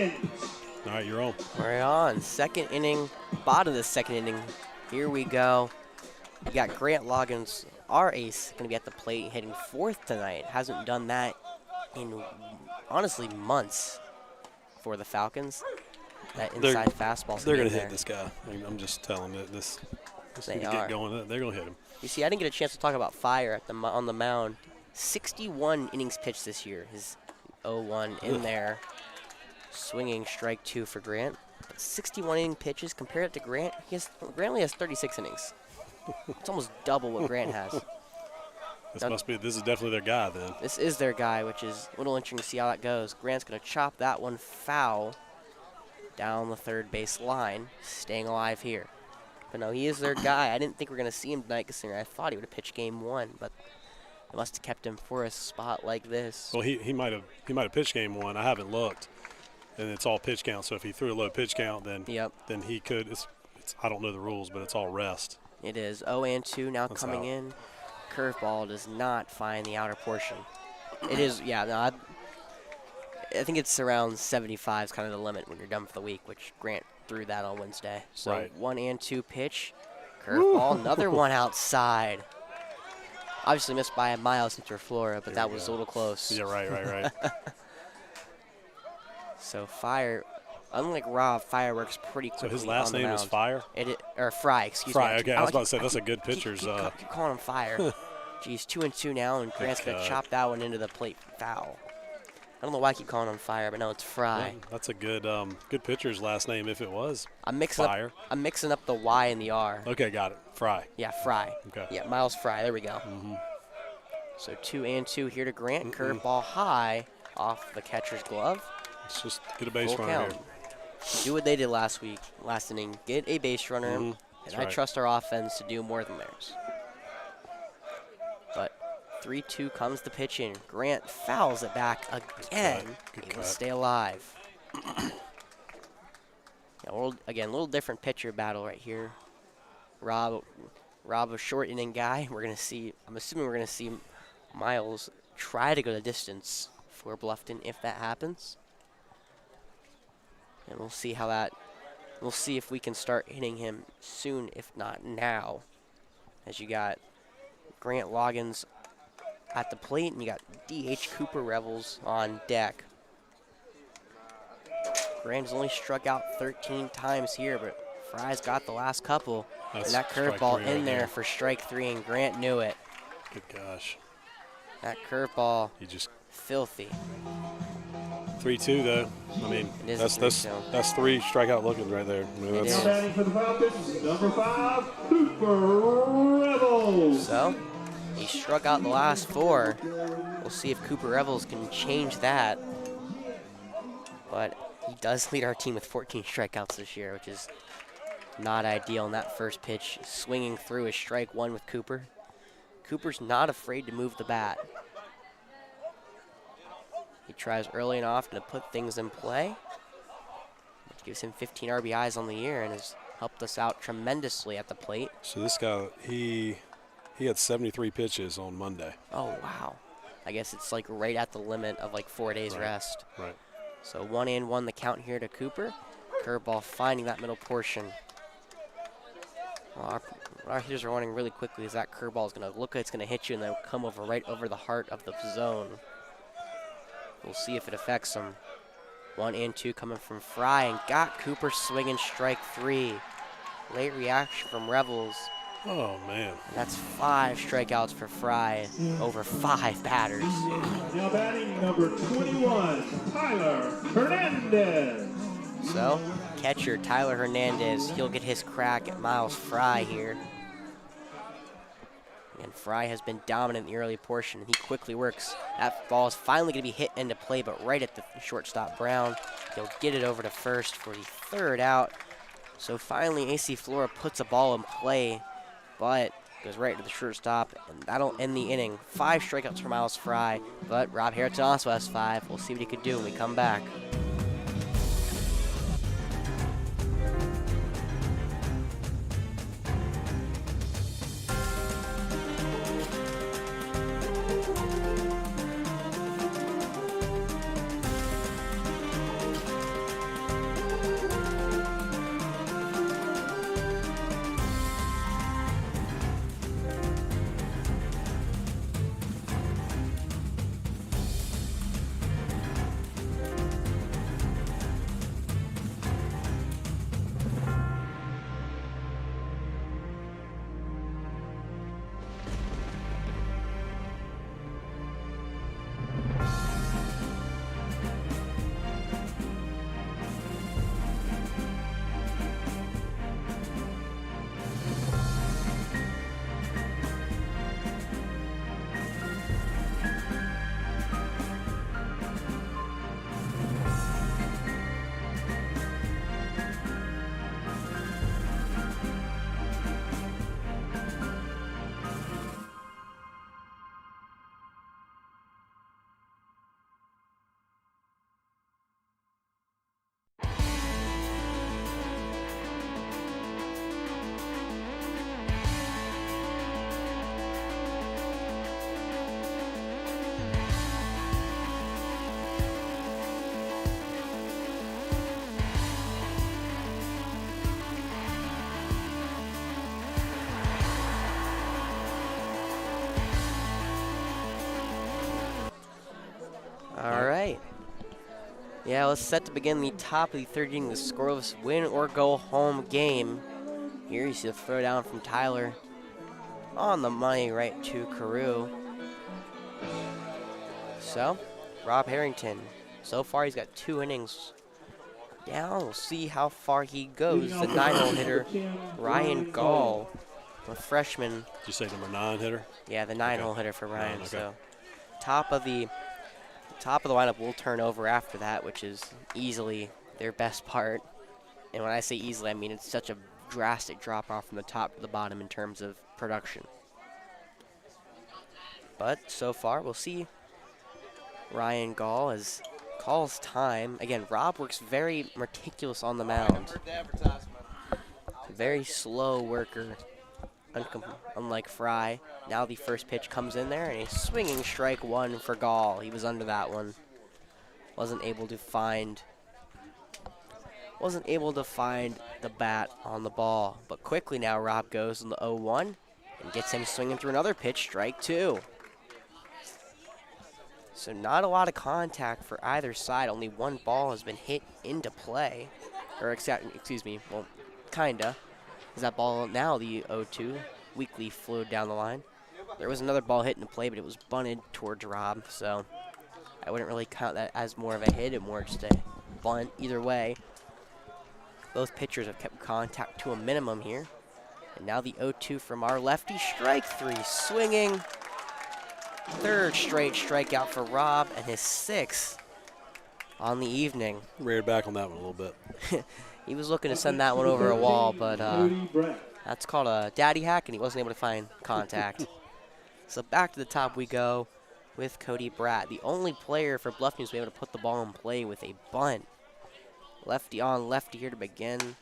Second. All right, you're on. We're on. Second inning, bottom of the second inning. Here we go. We got Grant Loggins, our ace, going to be at the plate hitting fourth tonight. Hasn't done that in, honestly, months for the Falcons. That inside fastball. They're going to hit this guy. I mean, I'm just telling you this. They to are. get going, they're going to hit him. You see, I didn't get a chance to talk about Fire at on the mound. 61 innings pitched this year. His 0-1 in there. Swinging strike 2 for Grant. But 61 inning pitches, compare it to Grant. Grant only has 36 innings. It's almost double what Grant has. This is definitely their guy then. This is their guy, which is a little interesting to see how that goes. Grant's going to chop that one foul down the third base line, staying alive here. But no, he is their guy. I didn't think we were going to see him tonight, considering I thought he would have pitched game 1, but they must have kept him for a spot like this. Well, he might have pitched game 1. I haven't looked, and it's all pitch count. So if he threw a low pitch count, then he could. I don't know the rules, but it's all rest. It is 0-2 now. That's coming out. in. Curveball does not find the outer portion. It is, yeah. No, I think it's around 75 is kind of the limit when you're done for the week, which Grant threw that on Wednesday. So Right. 1-2 pitch. Curveball, another one outside. Obviously missed by a mile since we're Flora, but There that we was go. a little close. Yeah, right. So Fire, unlike Rob, Fire works pretty quickly. So his last on the name is mound. Fire? Or Fry, excuse Fry, me. okay. I was about to say, that's a good pitcher's. Keep calling him Fire. Geez, 2-2 now, and Grant's going to chop that one into the plate foul. I don't know why I keep calling him Fire, but no, it's Fry. Yeah, that's a good pitcher's last name if it was. I'm mixing up the Y and the R. Okay, got it. Fry. Yeah, Fry. Okay. Yeah, Miles Fry. There we go. So 2-2 here to Grant. Curveball high off the catcher's glove. Let's just get a base Full runner count. here. Do what they did last inning. Get a base runner. And That's I right. trust our offense to do more than theirs. But 3-2 comes the pitch in. Grant fouls it back again. Good He will cut. stay alive. Yeah, a little different pitcher battle right here. Rob, a short inning guy. I'm assuming we're gonna see Miles try to go the distance for Bluffton if that happens. And we'll see we'll see if we can start hitting him soon, if not now. As you got Grant Loggins at the plate, and you got D.H. Cooper Revels on deck. Grant's only struck out 13 times here, but Fry's got the last couple. That's and that strike curveball 3 in right there there. for strike 3, and Grant knew it. Good gosh. That curveball, He just filthy. 3-2 though. I mean, It is that's a that's 3-2. that's 3 strikeout looking right there. I mean, It that's, is. Now batting for the Falcons, number 5, Cooper Rebels. So, he struck out the last 4. We'll see if Cooper Revels can change that. But he does lead our team with 14 strikeouts this year, which is not ideal. And that first pitch, swinging through, is strike 1 with Cooper. Cooper's not afraid to move the bat. He tries early and often to put things in play, which gives him 15 RBIs on the year and has helped us out tremendously at the plate. so this guy he had 73 pitches on Monday. Oh, wow. I guess it's like right at the limit of like 4 days Right. rest. Right. So 1-1 the count here to Cooper. Curveball finding that middle portion. Well, our hitters are running really quickly as that curveball is going to look like it's going to hit you and then come over right over the heart of the zone. We'll see if it affects him. 1-2 coming from Fry and got Cooper swinging strike 3. Late reaction from Revels. Oh man. That's 5 strikeouts for Fry over 5 batters. Now batting number 21, Tyler Hernandez. So, catcher Tyler Hernandez, he'll get his crack at Miles Fry here. And Fry has been dominant in the early portion. He quickly works. That ball is finally going to be hit into play, but right at the shortstop Brown. He'll get it over to first for the 3rd out. So finally, AC Flora puts a ball in play, but goes right to the shortstop, and that'll end the inning. 5 strikeouts for Miles Fry, but Rob Harrington also has 5. We'll see what he could do when we come back. Yeah, let's set to begin the top of the third inning, the scoreless win or go home game. Here you see the throw down from Tyler on the money right to Carew. So, Rob Harrington, so far he's got 2 innings down. We'll see how far he goes. The 9-hole hitter, Ryan Gall, a freshman. Did you say number 9 hitter? Yeah, the 9-hole hitter for Ryan. Okay. So, top of the lineup will turn over after that, which is easily their best part. And when I say easily, I mean it's such a drastic drop off from the top to the bottom in terms of production. But so far, we'll see Ryan Gall as calls time. Again, Rob works very meticulous on the mound. Very slow worker, unlike Fry. Now the first pitch comes in there, and a swinging strike 1 for Gall. He was under that one. Wasn't able to find the bat on the ball. But quickly now, Rob goes in the 0-1 and gets him swinging through another pitch, strike 2. So not a lot of contact for either side. Only one ball has been hit into play. Or excuse me, well, kinda. Is that ball now the 0-2 weakly flew down the line. There was another ball hit into play, but it was bunted towards Rob, so I wouldn't really count that as more of a hit and more just a bunt. Either way, both pitchers have kept contact to a minimum here. And now the 0-2 from our lefty, strike 3, swinging. 3rd straight strikeout for Rob, and his 6th on the evening. Reared back on that one a little bit. He was looking to send that one over a wall, but that's called a daddy hack, and he wasn't able to find contact. So back to the top we go with Cody Bratt, the only player for Bluffton to be able to put the ball in play with a bunt. Lefty on lefty here to begin.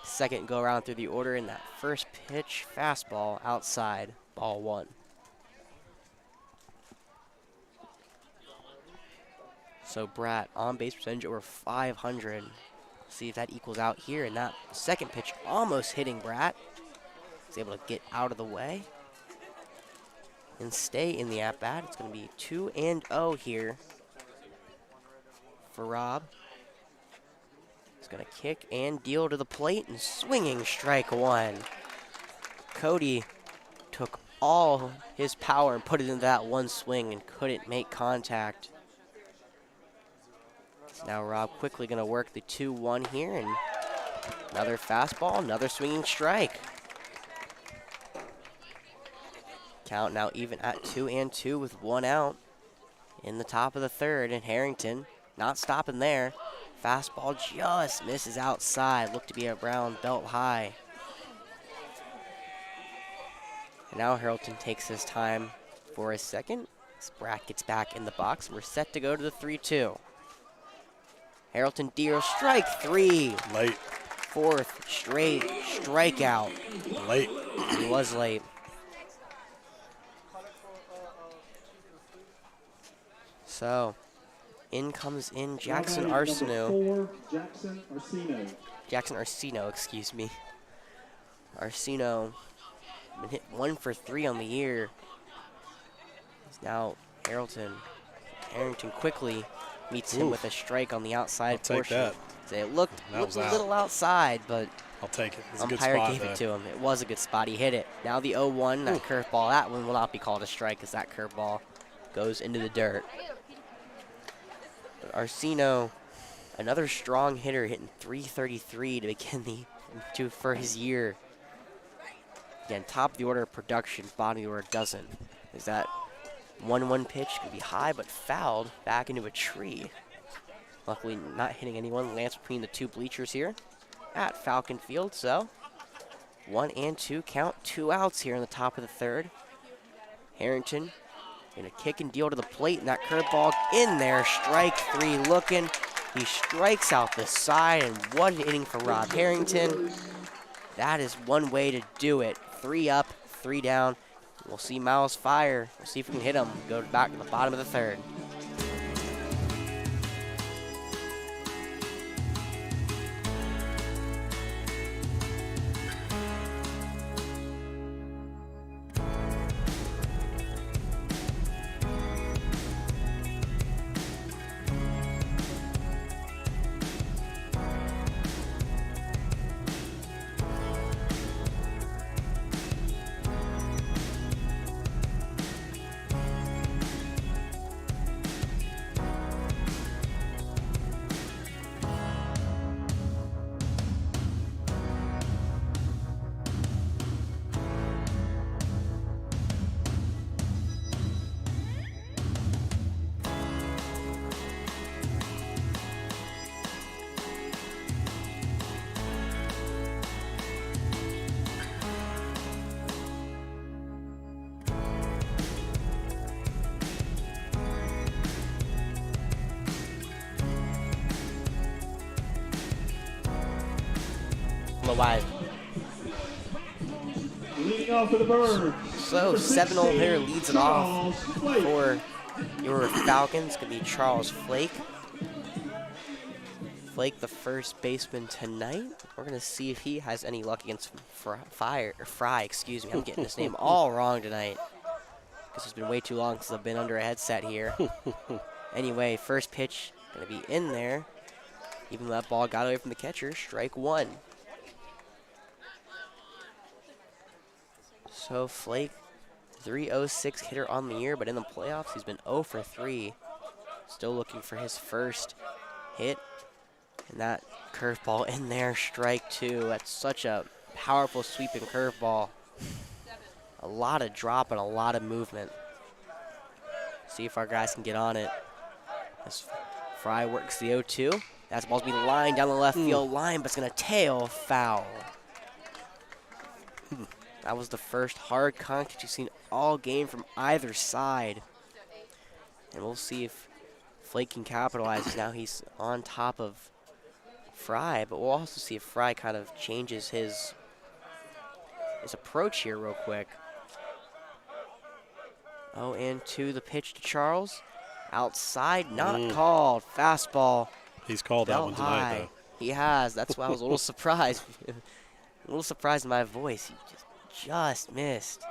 Second go around through the order, and that first pitch, fastball outside, ball 1. So Bratt on base percentage over 500. See if that equals out here. And that second pitch almost hitting Bratt. He's able to get out of the way and stay in the at-bat. It's going to be 2-0 here for Rob. He's going to kick and deal to the plate and swinging strike 1. Cody took all his power and put it into that one swing and couldn't make contact. Now Rob quickly going to work the 2-1 here, and another fastball, another swinging strike. Count now even at 2-2 with 1 out in the top of the 3rd, and Harrington not stopping there. Fastball just misses outside, looked to be around belt high. And now Harrington takes his time for a second. Bratt gets back in the box, and we're set to go to the 3-2. Harrington deals strike 3. Late. 4th straight strikeout. Late. He was late. So, in comes in Jackson Arsenault. Jackson Arsenault, excuse me. Arsenault been hit 1 for 3 on the year. It's now Harrington. Harrington quickly meets him with a strike on the outside portion. I'll take that. So it looked a little outside, but I'll take it. It's a good umpire spot, gave though. it to him. It was a good spot. He hit it. Now the 0-1, that curveball. That one will not be called a strike because that curveball goes into the dirt. But Arsenault, another strong hitter, hitting .333 to begin for his year. Again, top of the order production, bottom of the order doesn't. Is that 1-1 pitch could be high but fouled back into a tree. Luckily not hitting anyone. Lands between the 2 bleachers here at Falcon Field. So 1-2 count, 2 outs here in the top of the 3rd. Harrington gonna kick and deal to the plate, and that curveball in there. Strike 3 looking. He strikes out the side, and what an inning for Rob Harrington. That is one way to do it. 3 up, 3 down. We'll see Miles fire. We'll see if we can hit him. Go back to the bottom of the 3rd. know why. Leading off for the Birds. So 7-0 hitter leads it off for your Falcons. Going to be Charles Flake. Flake, the first baseman tonight. We're going to see if he has any luck against Fry, excuse me. I'm getting his name all wrong tonight. Because it's been way too long since I've been under a headset here. Anyway, first pitch going to be in there. Even though that ball got away from the catcher, strike one. So Flake, 306 hitter on the year, but in the playoffs, he's been 0 for 3. Still looking for his first hit. And that curveball in there, strike two. That's such a powerful sweeping curveball. A lot of drop and a lot of movement. See if our guys can get on it. As Fry works the 0-2. That ball's being lined down the left field line, but it's going to tail foul. That was the first hard contact you've seen all game from either side. And we'll see if Flake can capitalize. Now he's on top of Fry, but we'll also see if Fry kind of changes his approach here real quick. 0-2 the pitch to Charles. Outside, not called. Fastball. He's called that one tonight, high. though. He has. That's why I was a little surprised. A little surprised in my voice. He just missed.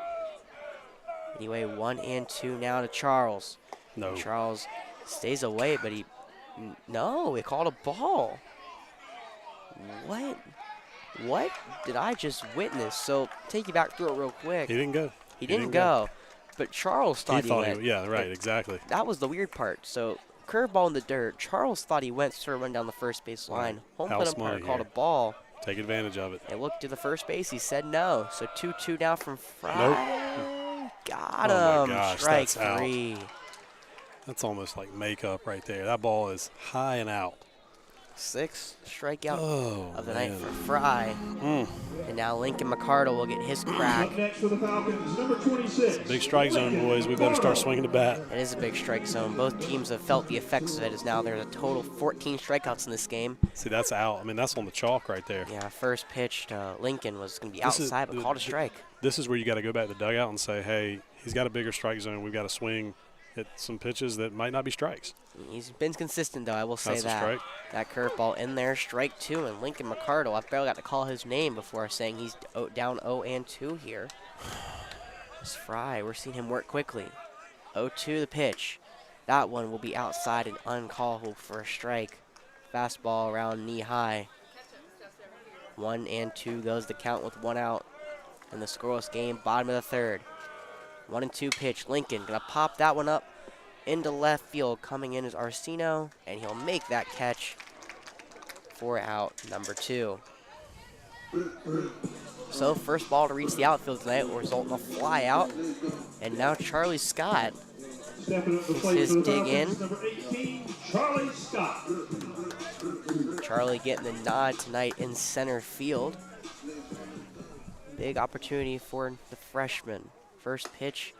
Anyway, 1-2 now to Charles. No. Charles stays away, but no, he called a ball. What did I just witness? So take you back through it real quick. He didn't go. He didn't go. But Charles thought he went. Yeah, right, exactly. That was the weird part. So curveball in the dirt. Charles thought he went, sort of run down the first base line. Home plate umpire called a ball. Take advantage of it. And looked to the first base. He said no. So 2-2 now from Fry. Nope. Got Oh him. my gosh, Strike that's out. 3. That's almost like makeup right there. That ball is high and out. 6th strikeout of the man. night for Fry. And now Lincoln McCardle will get his crack. Up next for the Falcons, number 26. Big strike zone, boys. We better start swinging the bat. It is a big strike zone. Both teams have felt the effects of it, as now there's a total of 14 strikeouts in this game. See, that's out. I mean, that's on the chalk right there. Yeah, first pitch to Lincoln was going to be outside, but called a strike. This is where you got to go back to the dugout and say, hey, he's got a bigger strike zone. We've got to swing at some pitches that might not be strikes. He's been consistent, though, I will say That's a that. strike. That curveball in there, strike 2, and Lincoln McCardle, I barely got to call his name before saying he's down 0-2 here. It's Fry, we're seeing him work quickly. 0-2 the pitch. That one will be outside and uncallable for a strike. Fastball around knee high. 1-2 goes the count with 1 out. In the scoreless game, bottom of the third. 1-2 pitch. Lincoln gonna pop that one up into left field. Coming in is Arcino, and he'll make that catch for out number 2. So first ball to reach the outfield tonight will result in a fly out. And now Charlie Scott Stepping up the is plate his for the dig Falcons, in. number 18, Charlie Scott. Charlie getting the nod tonight in center field. Big opportunity for the freshman. First pitch,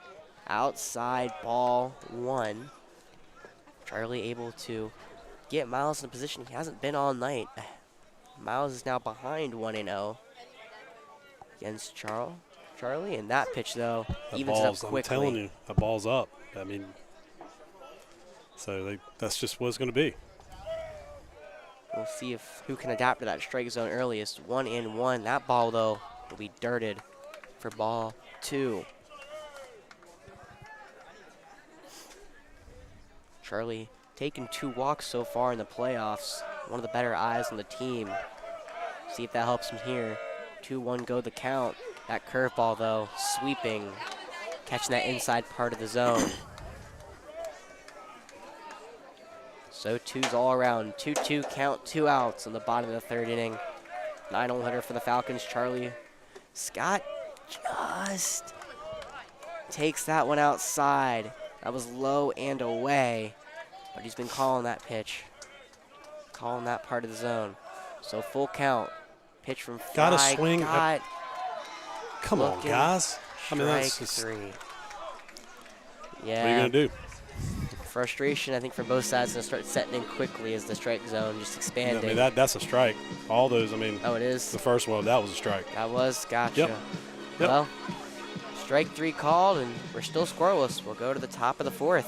outside, ball 1. Charlie able to get Miles in a position he hasn't been all night. Miles is now behind 1-0 against Charlie, and that pitch, though, evens it up quickly. I'm telling you, that ball's up. I mean, so that's just what it's going to be. We'll see who can adapt to that strike zone earliest. 1-1. That ball, though, will be dirted for ball 2. Charlie taking 2 walks so far in the playoffs. One of the better eyes on the team. See if that helps him here. 2-1 go the count. That curveball, though, sweeping, catching that inside part of the zone. So 2's all around. 2-2 count, 2 outs in the bottom of the third inning. 9-0 hitter for the Falcons, Charlie Scott just takes that one outside. That was low and away, but he's been calling that pitch, calling that part of the zone. So full count. Pitch from Fry. Gotta swing. Come on, looking, guys. I mean, that's strike just, 3. what are you Yeah. going to do? frustration, I think, for both sides going to start setting in quickly as the strike zone just expanding. I mean, that's a strike. All those, I mean. Oh, it is? The first one, that was a strike. That was, gotcha. Yep. Well, strike 3 called, and we're still scoreless. We'll go to the top of the 4th.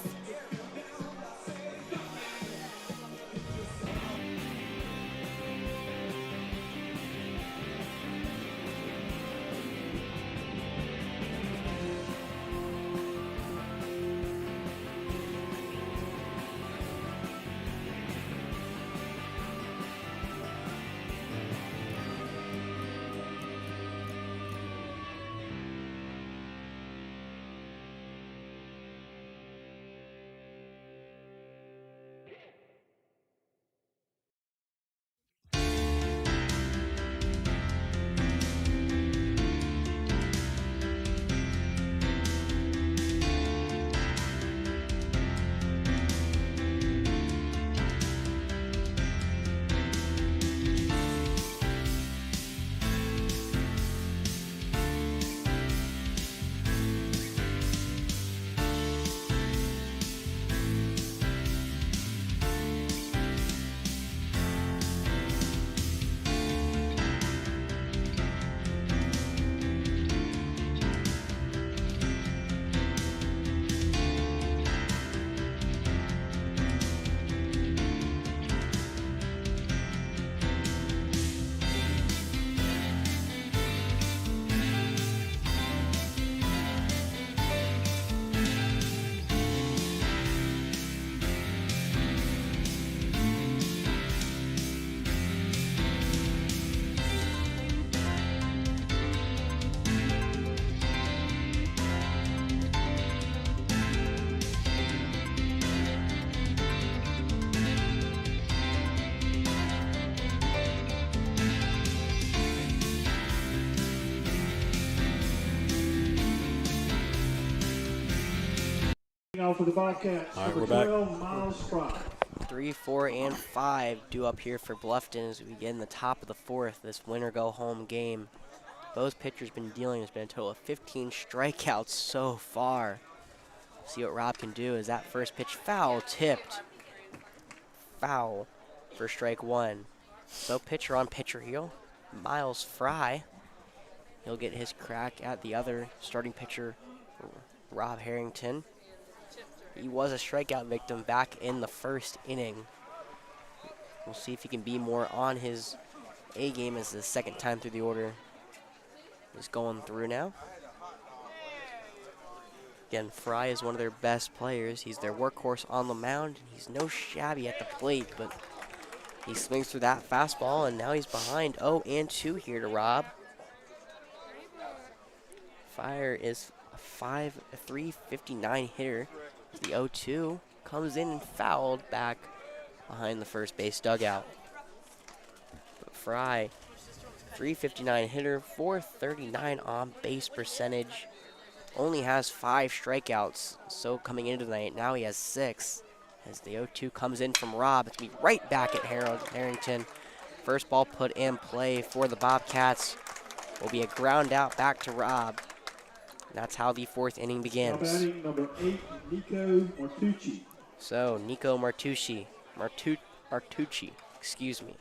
Now for the Bobcats, All right, number we're 12, Miles Fry. 3, 4, and 5 due up here for Bluffton as we begin the top of the 4th, this winner-go-home game. Both pitchers been dealing. There's been a total of 15 strikeouts so far. See what Rob can do as that first pitch foul tipped. Foul for strike 1. So pitcher on pitcher heel, Miles Fry. He'll get his crack at the other starting pitcher, Rob Harrington. He was a strikeout victim back in the first inning. We'll see if he can be more on his A game as the second time through the order is going through now. Again, Fry is one of their best players. He's their workhorse on the mound. He's no shabby at the plate, but he swings through that fastball, and now he's behind 0-2 here to Rob. Fire is a 359 hitter. The 0-2 comes in and fouled back behind the first base dugout. But Fry, 359 hitter, 439 on base percentage, only has 5 strikeouts. So coming into the night, now he has 6. As the 0-2 comes in from Rob, it's going to be right back at Harrington. First ball put in play for the Bobcats will be a ground out back to Rob. That's how the 4th inning begins. Now batting number 8, Nico Martucci. So Nico Martucci, excuse me.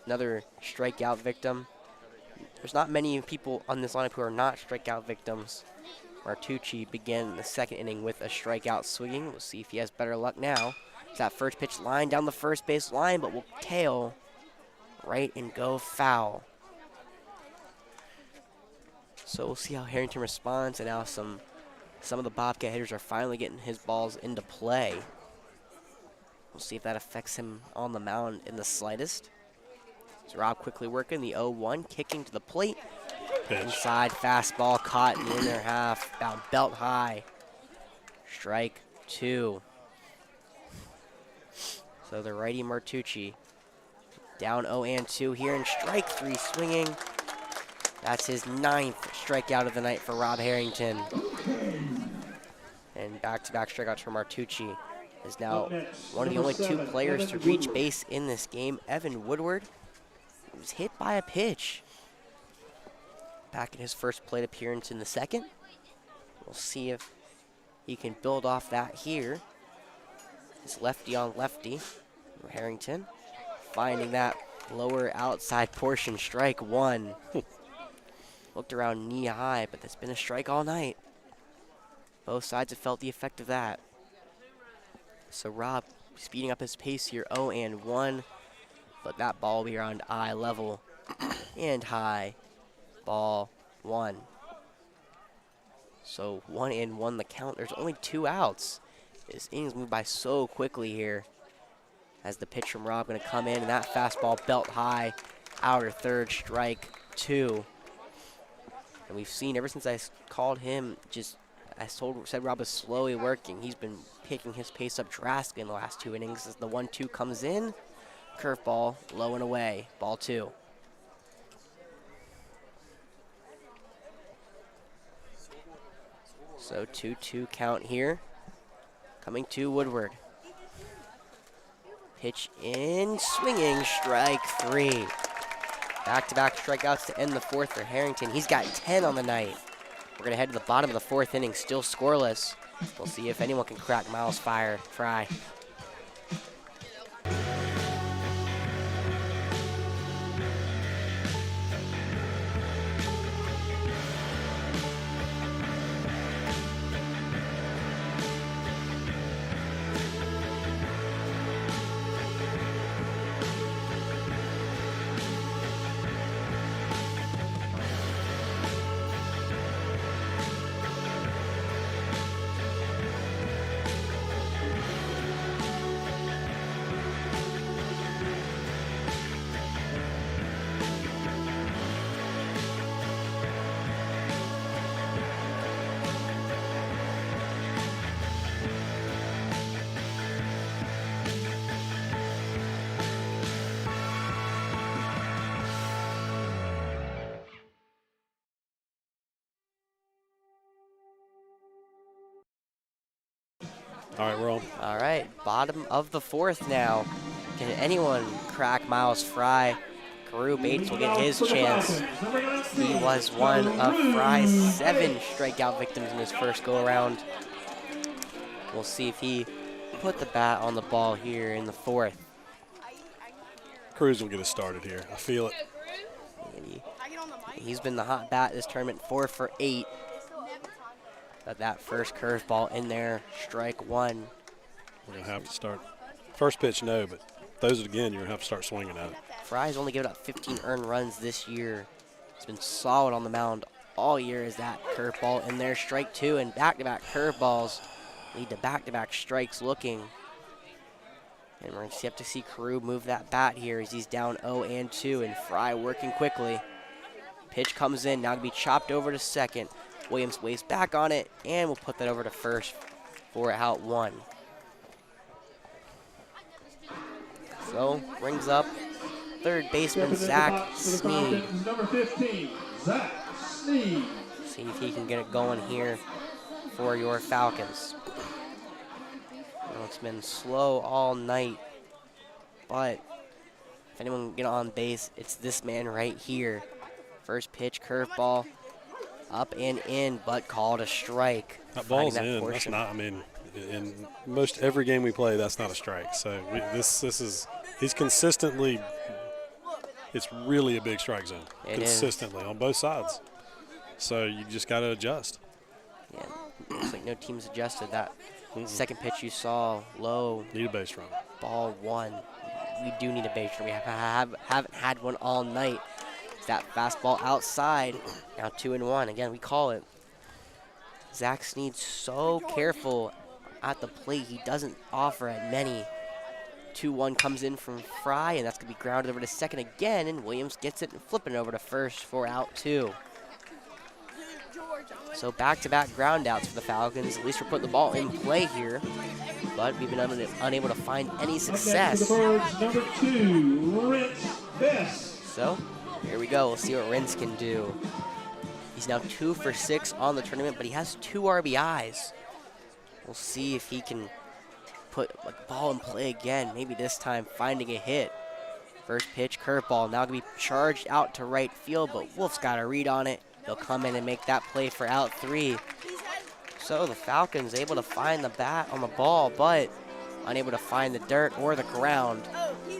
Another strikeout victim. There's not many people on this lineup who are not strikeout victims. Martucci began the 2nd inning with a strikeout swinging. We'll see if he has better luck now. That first pitch line down the first base line, but will tail right and go foul. So we'll see how Harrington responds, and now some of the Bobcat hitters are finally getting his balls into play. We'll see if that affects him on the mound in the slightest. So Rob quickly working the 0-1, kicking to the plate. Pitch. Inside fastball caught in the inner half, down belt high. Strike 2. So the righty Martucci down 0-2 here, and strike 3 swinging. That's his 9th strikeout of the night for Rob Harrington. And back-to-back strikeouts for Martucci is now one of the only 2 players to reach base in this game. Evan Woodward was hit by a pitch back in his first plate appearance in the 2nd. We'll see if he can build off that here. It's lefty on lefty. Harrington finding that lower outside portion, strike one. Looked around knee high, but that's been a strike all night. Both sides have felt the effect of that. So Rob speeding up his pace here, 0-1, but that ball will be around eye level and high. Ball one. So 1-1 the count. There's only 2 outs. This innings moved by so quickly here. As the pitch from Rob going to come in, and that fastball belt high, outer third, strike 2. And we've seen ever since I called him, said Rob is slowly working. He's been picking his pace up drastically in the last 2 innings. As the 1-2 comes in, curveball low and away, ball 2. So 2-2 count here. Coming to Woodward. Pitch in, swinging, strike 3. Back-to-back strikeouts to end the 4th for Harrington. He's got 10 on the night. We're going to head to the bottom of the 4th inning, still scoreless. We'll see if anyone can crack Miles Fry. All right, we're on. All right, bottom of the 4th now. Can anyone crack Miles Fry? Carew Bates will get his chance. He was one of Fry's 7 strikeout victims in his first go-around. We'll see if he put the bat on the ball here in the 4th. Cruz will get us started here. I feel it. He's been the hot bat this tournament, 4 for 8. Got that first curveball in there, strike 1. We're going to have to start. First pitch, no, but those again, you're going to have to start swinging at it. Fry's only given up 15 earned runs this year. He's been solid on the mound all year. Is that curveball in there, strike 2, and back-to-back curveballs lead to back-to-back strikes looking. And we're going to have to see Carew move that bat here as he's down 0-2, and Fry working quickly. Pitch comes in, now going to be chopped over to second. Williams waves back on it, and we'll put that over to first for out 1. So, brings up third baseman Zach Sneed. Number 15, Zach Sneed. See if he can get it going here for your Falcons. Well, it's been slow all night, but if anyone can get on base, it's this man right here. First pitch, curveball. Up and in, but called a strike. That ball's in. That's not, I mean, in most every game we play, that's not a strike. So this is, he's consistently, it's really a big strike zone. Consistently on both sides. So you just got to adjust. Yeah, looks like no team's adjusted. That second pitch you saw, low. Need a base run. Ball 1. We do need a base run. We haven't had one all night. That fastball outside, now 2-1. Again, we call it. Zach Sneed's so careful at the plate. He doesn't offer at many. 2-1 comes in from Fry, and that's going to be grounded over to second again, and Williams gets it and flipping it over to first for out 2. So back-to-back ground outs for the Falcons. At least we're putting the ball in play here, but we've been unable to find any success. Number 2, Rich Best. So here we go. We'll see what Rins can do. He's now 2 for 6 on the tournament, but he has 2 RBIs. We'll see if he can put the ball in play again, maybe this time finding a hit. First pitch, curveball, now going to be charged out to right field, but Wolf's got a read on it. He'll come in and make that play for out 3. So the Falcons able to find the bat on the ball, but unable to find the dirt or the ground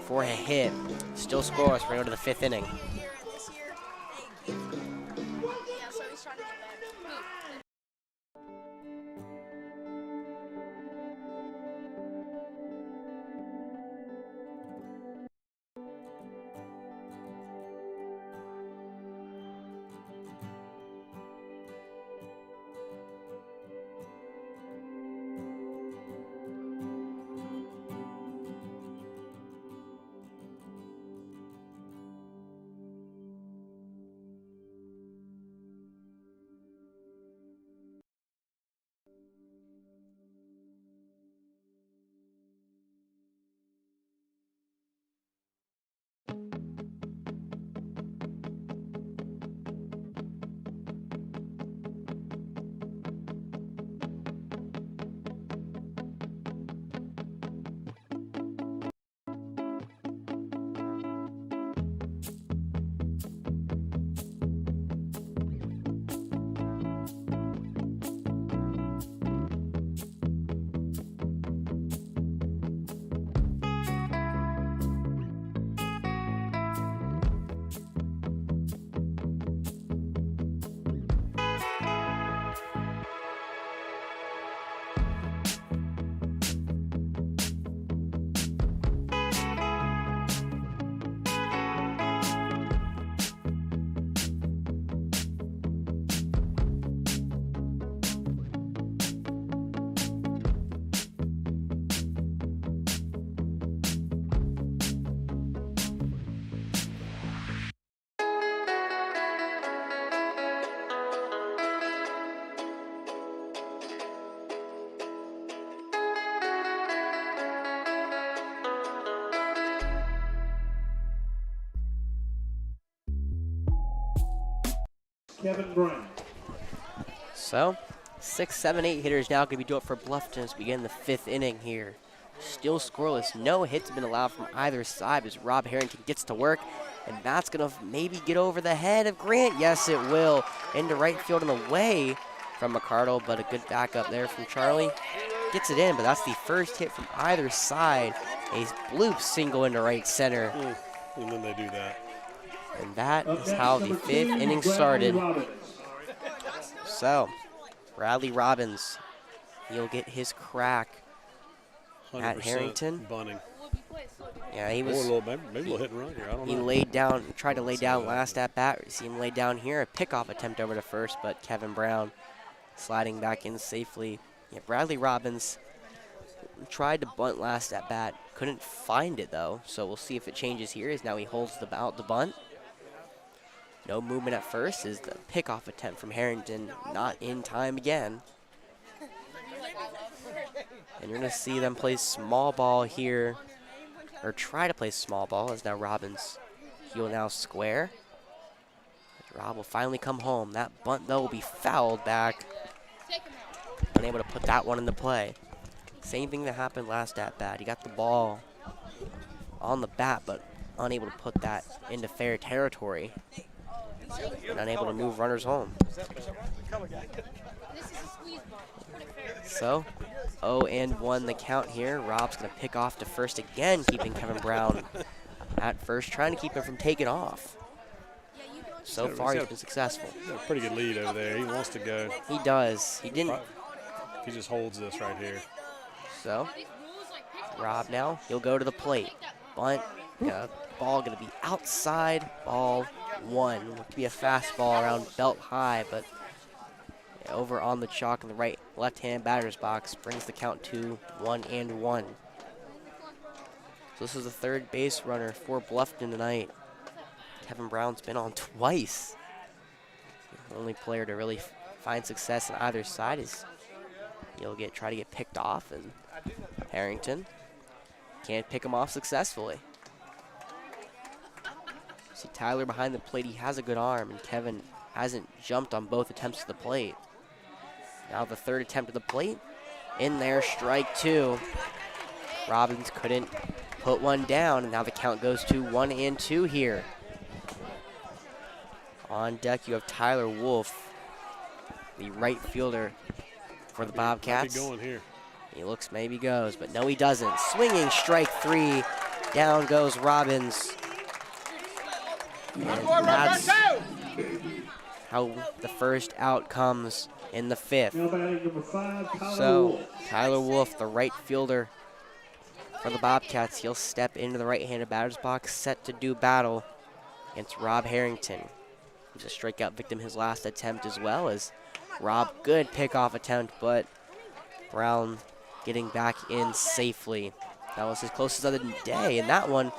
for a hit. Still scoreless. We're going to the 5th inning. Kevin Brown. So, 6, 7, 8 hitters now going to be due up for Bluffton as we begin the 5th inning here. Still scoreless. No hits have been allowed from either side as Rob Harrington gets to work. And that's going to maybe get over the head of Grant. Yes, it will. Into right field and away from McCardle, but a good backup there from Charlie. Gets it in, but that's the first hit from either side. A bloop single into right center. And then they do that. And that is how the 5th inning started. So, Bradley Robbins, he'll get his crack at Harrington. Bunting. Yeah, he was. Maybe a little hit and run here. I don't know. He laid down, tried to lay down last at bat. You see him lay down here, a pickoff attempt over to first, but Kevin Brown sliding back in safely. Yeah, Bradley Robbins tried to bunt last at bat, couldn't find it though. So we'll see if it changes here. As now he holds the bunt. No movement at first is the pickoff attempt from Harrington, not in time again. And you're going to see them play small ball here, or try to play small ball, as now Robbins, he'll now square. Rob will finally come home. That bunt, though, will be fouled back. Unable to put that one into play. Same thing that happened last at bat. He got the ball on the bat, but unable to put that into fair territory. And unable to move runners home. So, 0-1 the count here. Rob's going to pick off to first again, keeping Kevin Brown at first, trying to keep him from taking off. So far, he's been successful. He's got a pretty good lead over there. He wants to go. He does. He didn't. He just holds this right here. So, Rob now, he'll go to the plate. Bunt, ball going to be outside, ball one. Looked to be a fastball around belt high, but over on the chalk in the left-hand batter's box brings the count to 1-1. So this is the third base runner for Bluffton tonight. Kevin Brown's been on twice. The only player to really find success on either side is he'll try to get picked off, and Harrington can't pick him off successfully. See Tyler behind the plate. He has a good arm, and Kevin hasn't jumped on both attempts to the plate. Now the third attempt to the plate. In there, strike two. Robbins couldn't put one down, and now the count goes to 1-2 here. On deck, you have Tyler Wolf, the right fielder for the Bobcats. Going here. He looks, maybe goes, but no, he doesn't. Swinging strike 3. Down goes Robbins. And that's how the first out comes in the 5th. Now batting number 5, Tyler So Wolf. Tyler Wolf, the right fielder for the Bobcats, he'll step into the right-handed batter's box, set to do battle against Rob Harrington. He's a strikeout victim his last attempt as well, as Rob, good pickoff attempt, but Brown getting back in safely. That was his closest of the day, and that one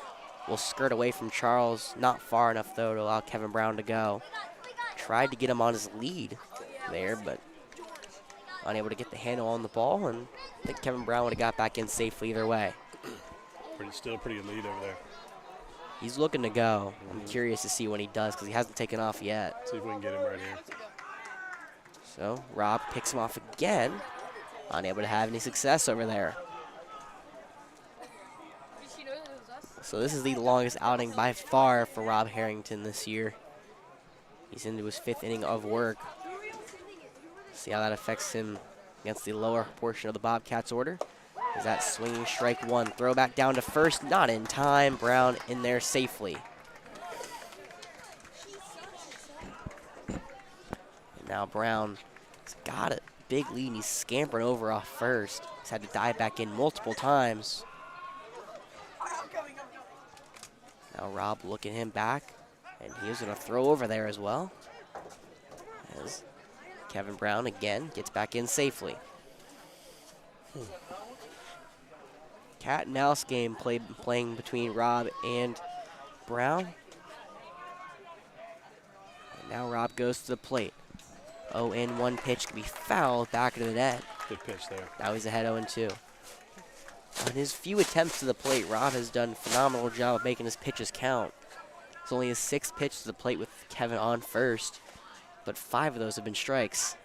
will skirt away from Charles. Not far enough, though, to allow Kevin Brown to go. Tried to get him on his lead there, but unable to get the handle on the ball, and I think Kevin Brown would have got back in safely either way. Still a pretty good lead over there. He's looking to go. I'm curious to see when he does, because he hasn't taken off yet. See if we can get him right here. So Rob picks him off again. Unable to have any success over there. So this is the longest outing by far for Rob Harrington this year. He's into his 5th inning of work. See how that affects him against the lower portion of the Bobcats order. Is that swinging strike 1. Throw back down to first, not in time. Brown in there safely. And now Brown has got a big lead, and he's scampering over off first. He's had to dive back in multiple times. Now Rob looking him back, and he was going to throw over there as well. As Kevin Brown again gets back in safely. Cat and mouse game playing between Rob and Brown. And now Rob goes to the plate. 0-1 pitch can be fouled back into the net. Good pitch there. Now he's ahead 0-2. On his few attempts to the plate, Rob has done a phenomenal job of making his pitches count. It's only his 6th pitch to the plate with Kevin on first, but 5 of those have been strikes.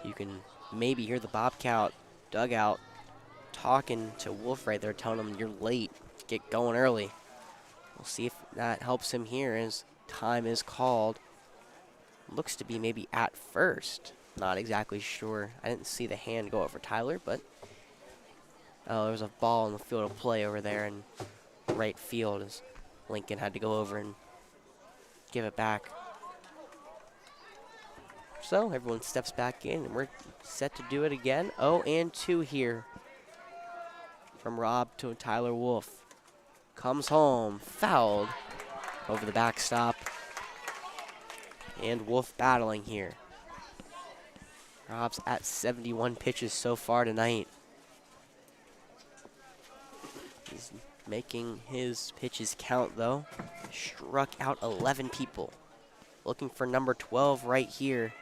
You can maybe hear the Bobcat dugout talking to Wolf right there, telling him you're late, get going early. We'll see if that helps him here as time is called. Looks to be maybe at first. Not exactly sure. I didn't see the hand go over Tyler, but oh, there was a ball in the field of play over there in right field as Lincoln had to go over and give it back. So everyone steps back in, and we're set to do it again. 0-2 here from Rob to Tyler Wolf. Comes home, fouled over the backstop. And Wolf battling here. Rob's at 71 pitches so far tonight. He's making his pitches count, though. Struck out 11 people. Looking for number 12 right here.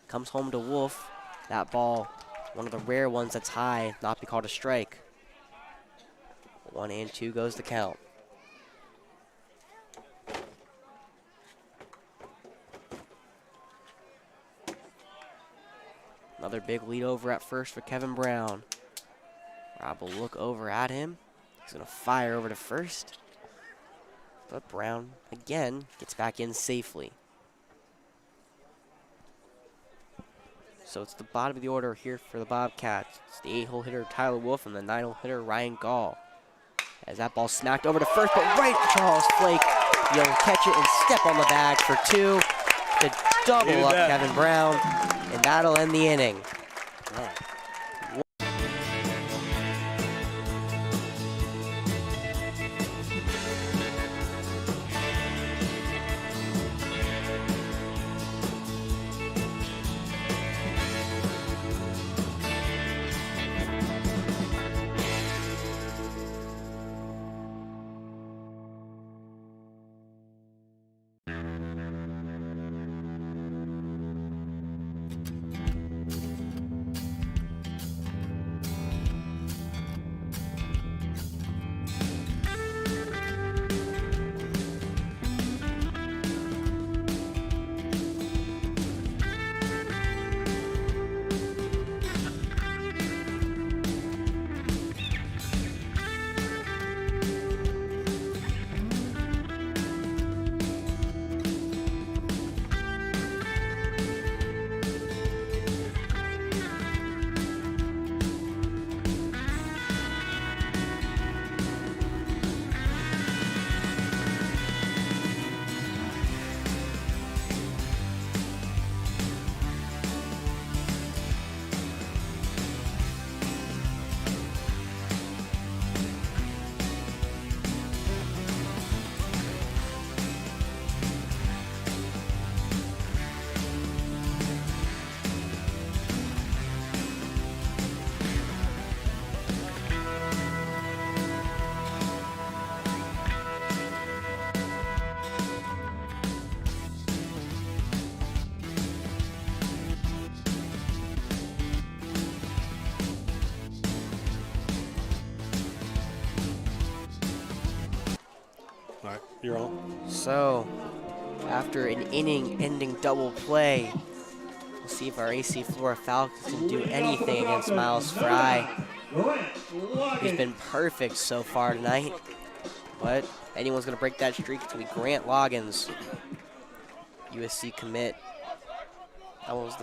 Comes home to Wolf. That ball, one of the rare ones that's high, not be called a strike. 1-2 goes the count. Another big lead over at first for Kevin Brown. Rob will look over at him. He's going to fire over to first. But Brown, again, gets back in safely. So it's the bottom of the order here for the Bobcats. It's the 8-hole hitter Tyler Wolf and the 9-hole hitter Ryan Gall. As that ball smacked over to first, but right at Charles Flake. He'll catch it and step on the bag for 2 to double up Kevin Brown, and that'll end the inning. All right. All right, you're on. So, after an inning-ending double play, we'll see if our AC Flora Falcons can do anything against Miles Fry. He's been perfect so far tonight, but if anyone's going to break that streak, it's going to be Grant Loggins, USC commit. That was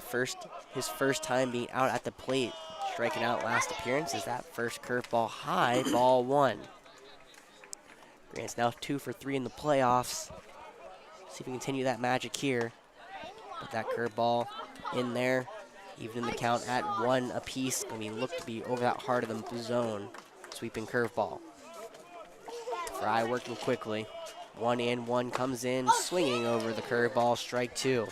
his first time being out at the plate, striking out last appearance. Is that first curveball high, ball 1. Grant's now 2 for 3 in the playoffs. See if we continue that magic here. Put that curveball in there, even in the count at 1 apiece. Gonna be look to be over that heart of the zone. Sweeping curveball. Fry working quickly. 1-1 comes in, swinging over the curveball. Strike 2.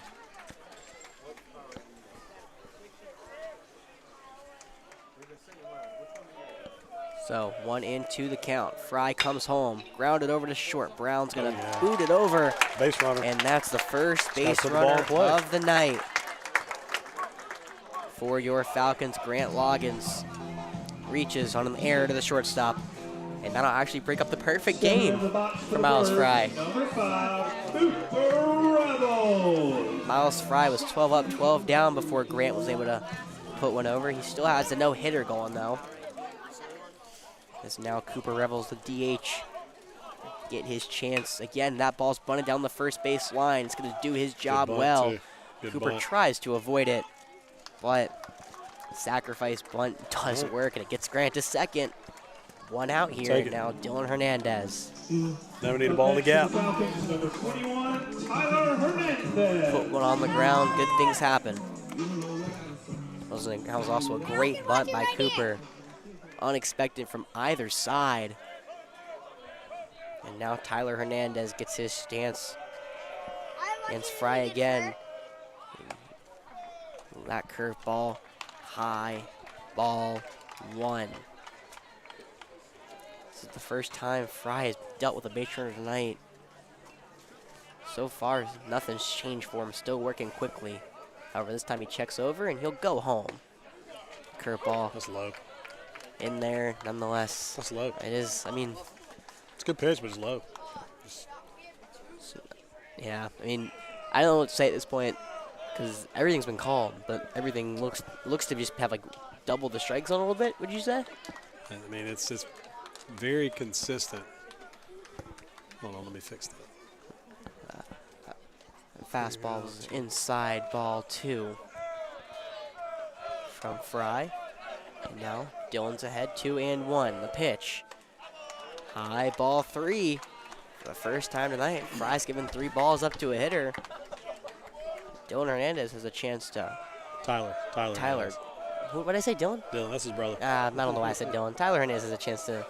So 1-2 the count. Fry comes home, grounded over to short. Brown's gonna boot it over. Base runner. And that's the first base runner of the night. For your Falcons, Grant Loggins reaches on an error to the shortstop. And that'll actually break up the perfect game for Miles Fry. Number 5, Super Rebel. Miles Fry was 12 up, 12 down before Grant was able to put one over. He still has a no-hitter going, though. As now Cooper Rebels, the DH, get his chance. Again, that ball's bunted down the first base line. It's going to do his job well. Cooper tries to avoid it, but sacrifice bunt does work, and it gets Grant to second. 1 out here now, Dylan Hernandez. Never need a ball in the gap. Number 21, Tyler Hernandez. Put one on the ground, good things happen. That was also a great bunt by Cooper. Unexpected from either side. And now Tyler Hernandez gets his stance against Fry again. That curveball, high, ball 1. This is the first time Fry has dealt with a base runner tonight. So far, nothing's changed for him, still working quickly. However, this time he checks over and he'll go home. Curveball. That's low. In there, nonetheless. That's low. It is, I mean. It's a good pitch, but it's low. Yeah, I mean, I don't know what to say at this point because everything's been called, but everything looks to just have like double the strike zone a little bit, would you say? I mean, it's just very consistent. Hold on, let me fix that. Fastball was inside, ball 2 from Fry. And now Dylan's ahead, 2-1. The pitch. High, ball 3. For the first time tonight, Fry's given 3 balls up to a hitter. Dylan Hernandez has a chance to. Tyler. What did I say, Dylan? Dylan, that's his brother. I don't know why I said Dylan. Tyler Hernandez has a chance to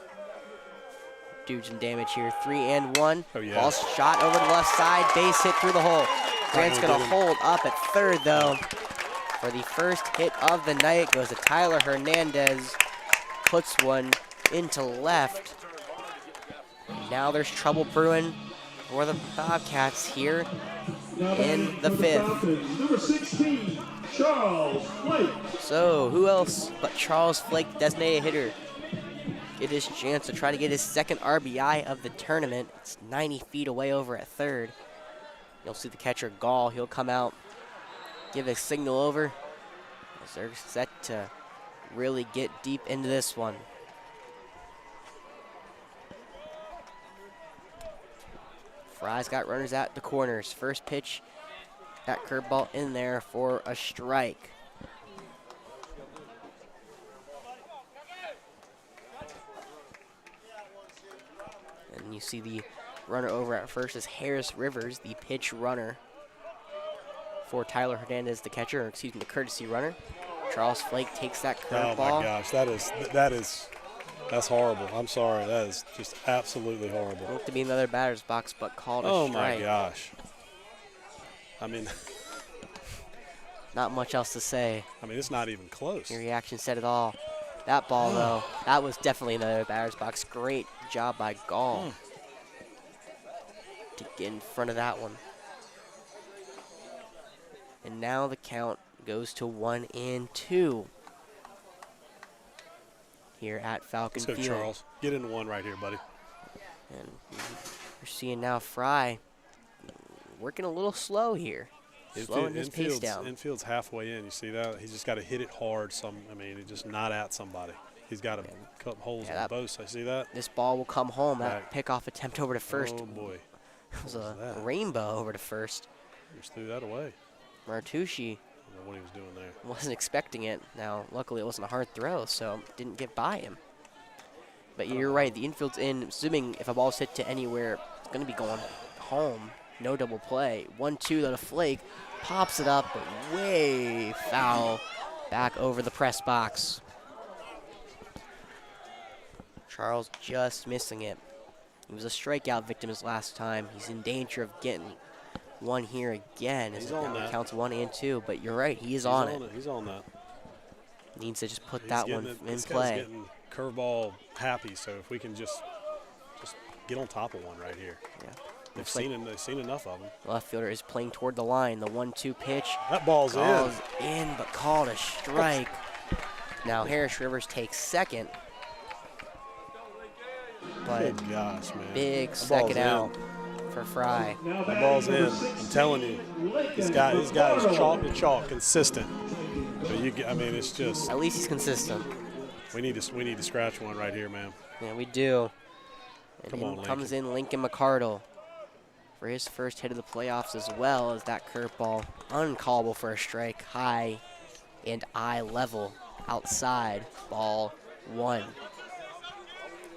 do some damage here. 3-1. Oh, yeah. Ball's shot over the left side. Base hit through the hole. Grant's going to hold up at third, though. For the first hit of the night goes to Tyler Hernandez. Puts one into left. Now there's trouble brewing for the Bobcats here in the 5th. Number 16, Charles Flake. So who else but Charles Flake, designated hitter, get his chance to try to get his second RBI of the tournament. It's 90 feet away over at third. You'll see the catcher Gall. He'll come out, give a signal over as they're set to really get deep into this one. Fry's got runners at the corners. First pitch, that curveball in there for a strike. And you see the runner over at first is Harris Rivers, the pitch runner for Tyler Hernandez, the catcher, or excuse me, the courtesy runner. Charles Flake takes that curveball. Oh my gosh, that's horrible. I'm sorry, that is just absolutely horrible. Looked to be in the other batter's box, but called a strike. Oh my gosh. I mean, not much else to say. I mean, it's not even close. Your reaction said it all. That ball, though, that was definitely in the other batter's box. Great job by Gall to get in front of that one. And now the count goes to 1-2 here at Falcon Let's go, Field. Charles. Get into one right here, buddy. And We're seeing now Fry working a little slow here. Slowing his pace down. Infield's halfway in. You see that? He's just got to hit it hard. He's just not at somebody. He's got to cut holes on both. I see that. This ball will come home. That pickoff attempt over to first. Oh, boy. It was a rainbow over to first. He just threw that away. Martucci. I don't know what he was doing there. Wasn't expecting it. Now, luckily, it wasn't a hard throw, so didn't get by him. But you're right. The infield's in. Assuming if a ball's hit to anywhere, it's going to be going home. No double play. 1-2 though to Flake. Pops it up, but way foul. Back over the press box. Charles just missing it. He was a strikeout victim his last time. He's in danger of getting one here again. He's on that. Counts 1 and 2, but you're right. He's on it. He's on that. Needs to just put that one in this play. Guy's getting curveball happy, so if we can just get on top of one right here. Yeah. They've seen enough of them. Left fielder is playing toward the line. The 1-2 pitch. That ball's in, but called a strike. Now Harris Rivers takes second. But good gosh, man. Big second out for Fry. That ball's in. I'm telling you, this guy is chalk to chalk, consistent. But it's just. At least he's consistent. We need to scratch one right here, man. Yeah, we do. And Come on, comes in Lincoln McCardle for his first hit of the playoffs, as well as that curveball. Uncallable for a strike, high and eye level outside. Ball 1.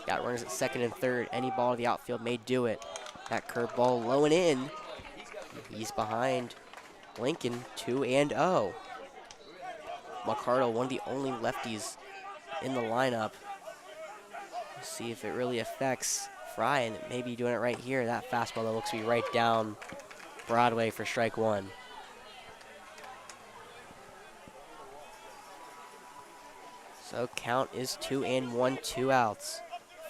Got runners at second and third. Any ball to the outfield may do it. That curveball low and in. He's behind Lincoln 2-0. McCardle, one of the only lefties in the lineup. Let's see if it really affects Fry, and it may be doing it right here. That fastball that looks to be right down Broadway for strike 1. So count is 2-1, 2 outs.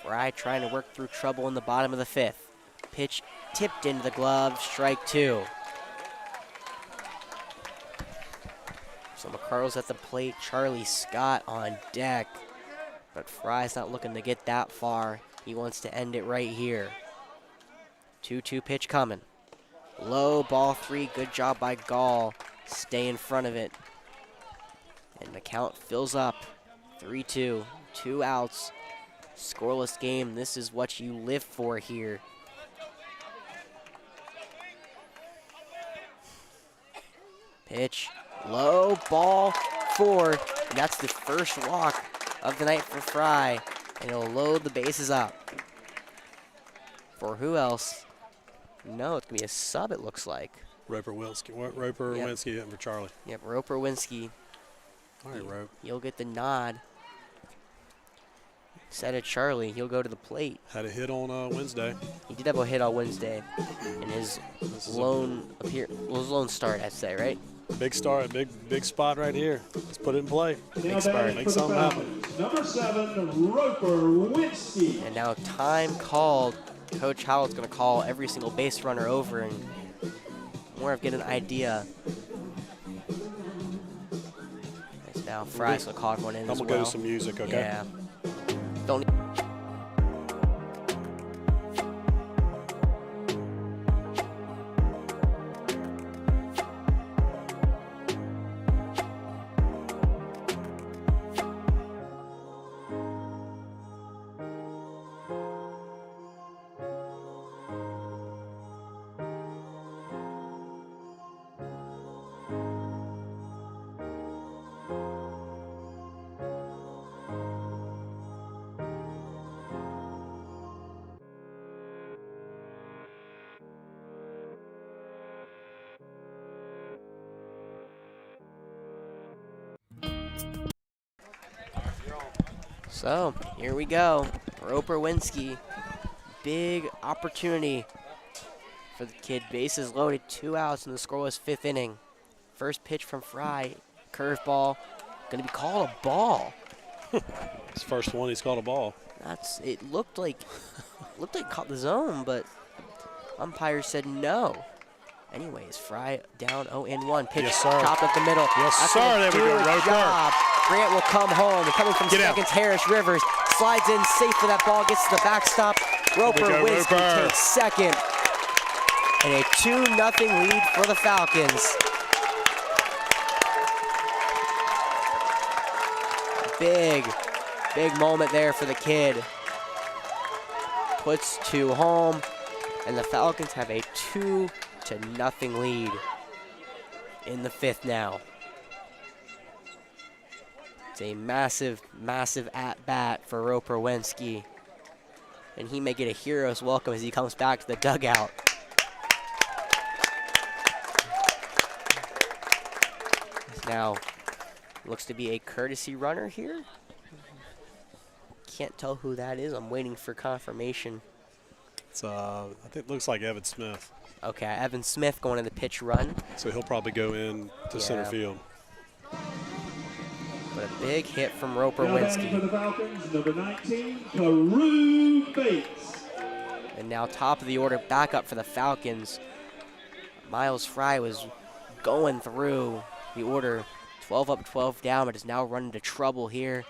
Fry trying to work through trouble in the bottom of the 5th. Pitch tipped into the glove, strike 2. So McCardle's at the plate, Charlie Scott on deck. But Fry's not looking to get that far. He wants to end it right here. 2-2 pitch coming. Low, ball 3, good job by Gall. Stay in front of it. And the count fills up. 3-2, 2 outs. Scoreless game. This is what you live for here. Pitch, low, ball 4. And that's the first walk of the night for Fry. And it'll load the bases up. For who else? No, it's going to be a sub, it looks like. Roper Winsky hitting for Charlie. Yep, Roper Winsky. All right, Rope. He'll get the nod. Set at Charlie. He'll go to the plate. Had a hit on Wednesday. He did have a hit on Wednesday in his lone start, I'd say, right? Big start, big spot right here. Let's put it in play. Big start. Make something happen. Number 7, Roper Winsky. And now time called. Coach Howell's going to call every single base runner over and more of get an idea. As now Fry's going to call everyone in as well. I'm going to go to some music, okay? Yeah. Don't. So, here we go. Roper Winsky. Big opportunity for the kid. Bases loaded, 2 outs in the scoreless 5th inning. First pitch from Fry. Curveball. Going to be called a ball. His first one, he's called a ball. It looked like caught the zone, but umpire said no. Anyways, Fry down 0-1. Pitch chopped up the middle. Yes, sir. There we go, Roper. Grant will come home. And coming from second, Harris Rivers slides in safe for that ball, gets to the backstop. Roper There we go, Winsky Roper. takes second. And a 2-0 lead for the Falcons. Big moment there for the kid. Puts 2 home, and the Falcons have a 2-0 lead in the 5th now. It's a massive at-bat for Roper Winsky, and he may get a hero's welcome as he comes back to the dugout. Now, looks to be a courtesy runner here. Can't tell who that is. I'm waiting for confirmation. It's I think it looks like Evan Smith. Okay, Evan Smith going to the pitch run. So he'll probably go in to center field. But a big hit from Roper Now batting for Winsky. the Falcons, number 19, Carew Bates. And now top of the order, back up for the Falcons. Miles Fry was going through the order, 12 up, 12 down, but is now run into trouble here.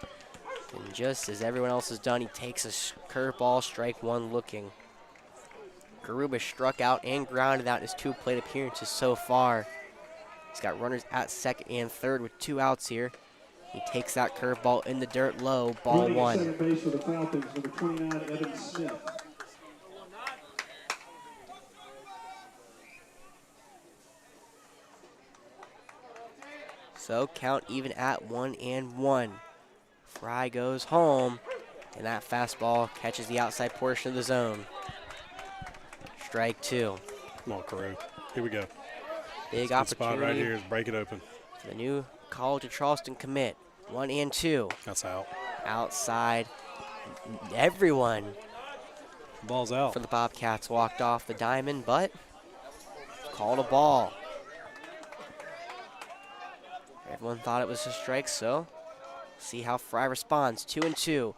And just as everyone else has done, he takes a curveball, strike one looking. Garuba struck out and grounded out in his 2 plate appearances so far. He's got runners at second and third with 2 outs here. He takes that curveball in the dirt low, ball Running at 1. second base for the Falcons, number 29, Evan Smith. So count even at 1-1. Fry goes home, and that fastball catches the outside portion of the zone. Strike 2. Come on, Carew. Here we go. Big Good spot right opportunity here is break it open. for the new College of Charleston commit. 1-2. That's out. Outside. Everyone Ball's out. for the Bobcats walked off the diamond, but called a ball. Everyone thought it was a strike, so see how Fry responds. 2-2.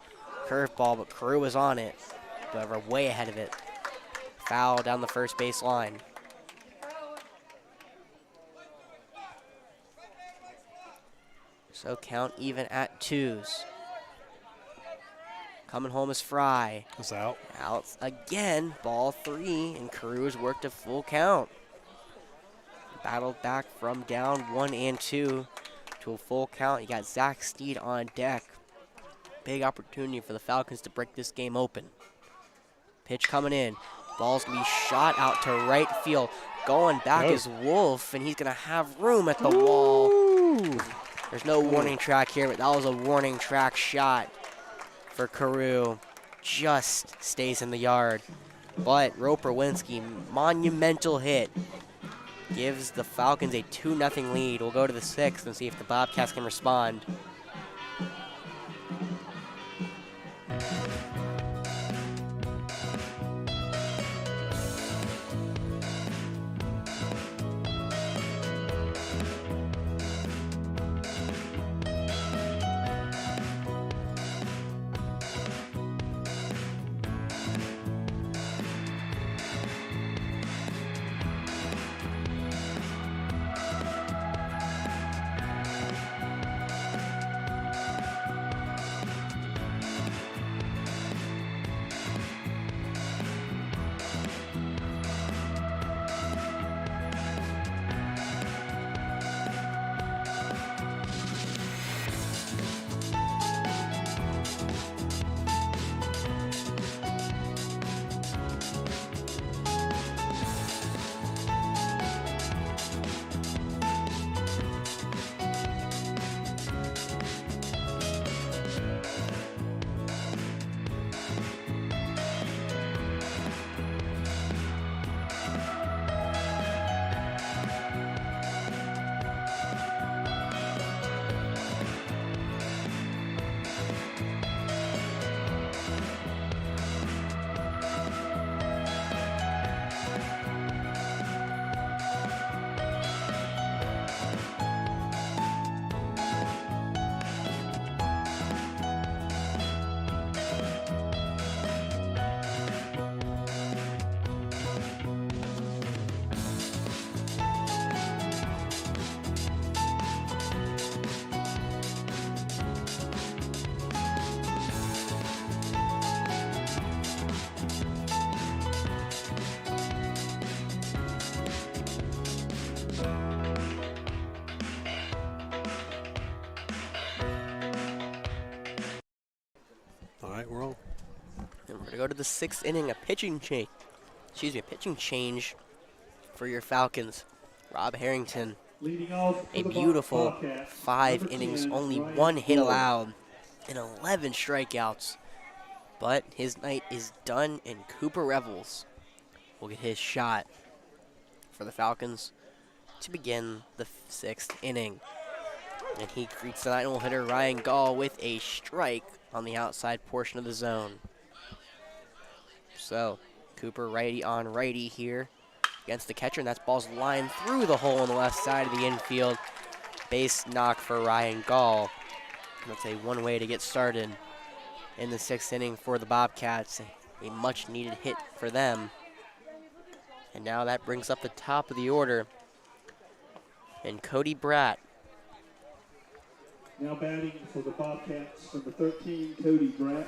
Curveball, but Carew was on it. However, way ahead of it. Foul down the first base line. So count even at 2s. Coming home is Fry. That's out. Out again, ball 3, and Carew has worked a full count. Battled back from down 1-2 to a full count. You got Zach Steed on deck. Big opportunity for the Falcons to break this game open. Pitch coming in. Ball's gonna be shot out to right field. Going back is Wolf, and he's gonna have room at the wall. There's no warning track here, but that was a warning track shot for Carew. Just stays in the yard. But Roper Winsky, monumental hit. Gives the Falcons a 2-0 lead. We'll go to the 6th and see if the Bobcats can respond. go to the 6th inning, a pitching change. A pitching change for your Falcons. Rob Harrington, Leading off a for the beautiful Bobcats, 5 number innings, 10, only Ryan 1 hit Ford. allowed, and 11 strikeouts. But his night is done, and Cooper Revels will get his shot for the Falcons to begin the 6th inning. And he greets the 9-hole hitter Ryan Gall with a strike on the outside portion of the zone. So, Cooper righty on righty here against the catcher, and that ball's lined through the hole on the left side of the infield. Base knock for Ryan Gall. That's a one way to get started in the 6th inning for the Bobcats. A much needed hit for them. And now that brings up the top of the order. And Cody Bratt. Now batting for the Bobcats, number 13, Cody Bratt.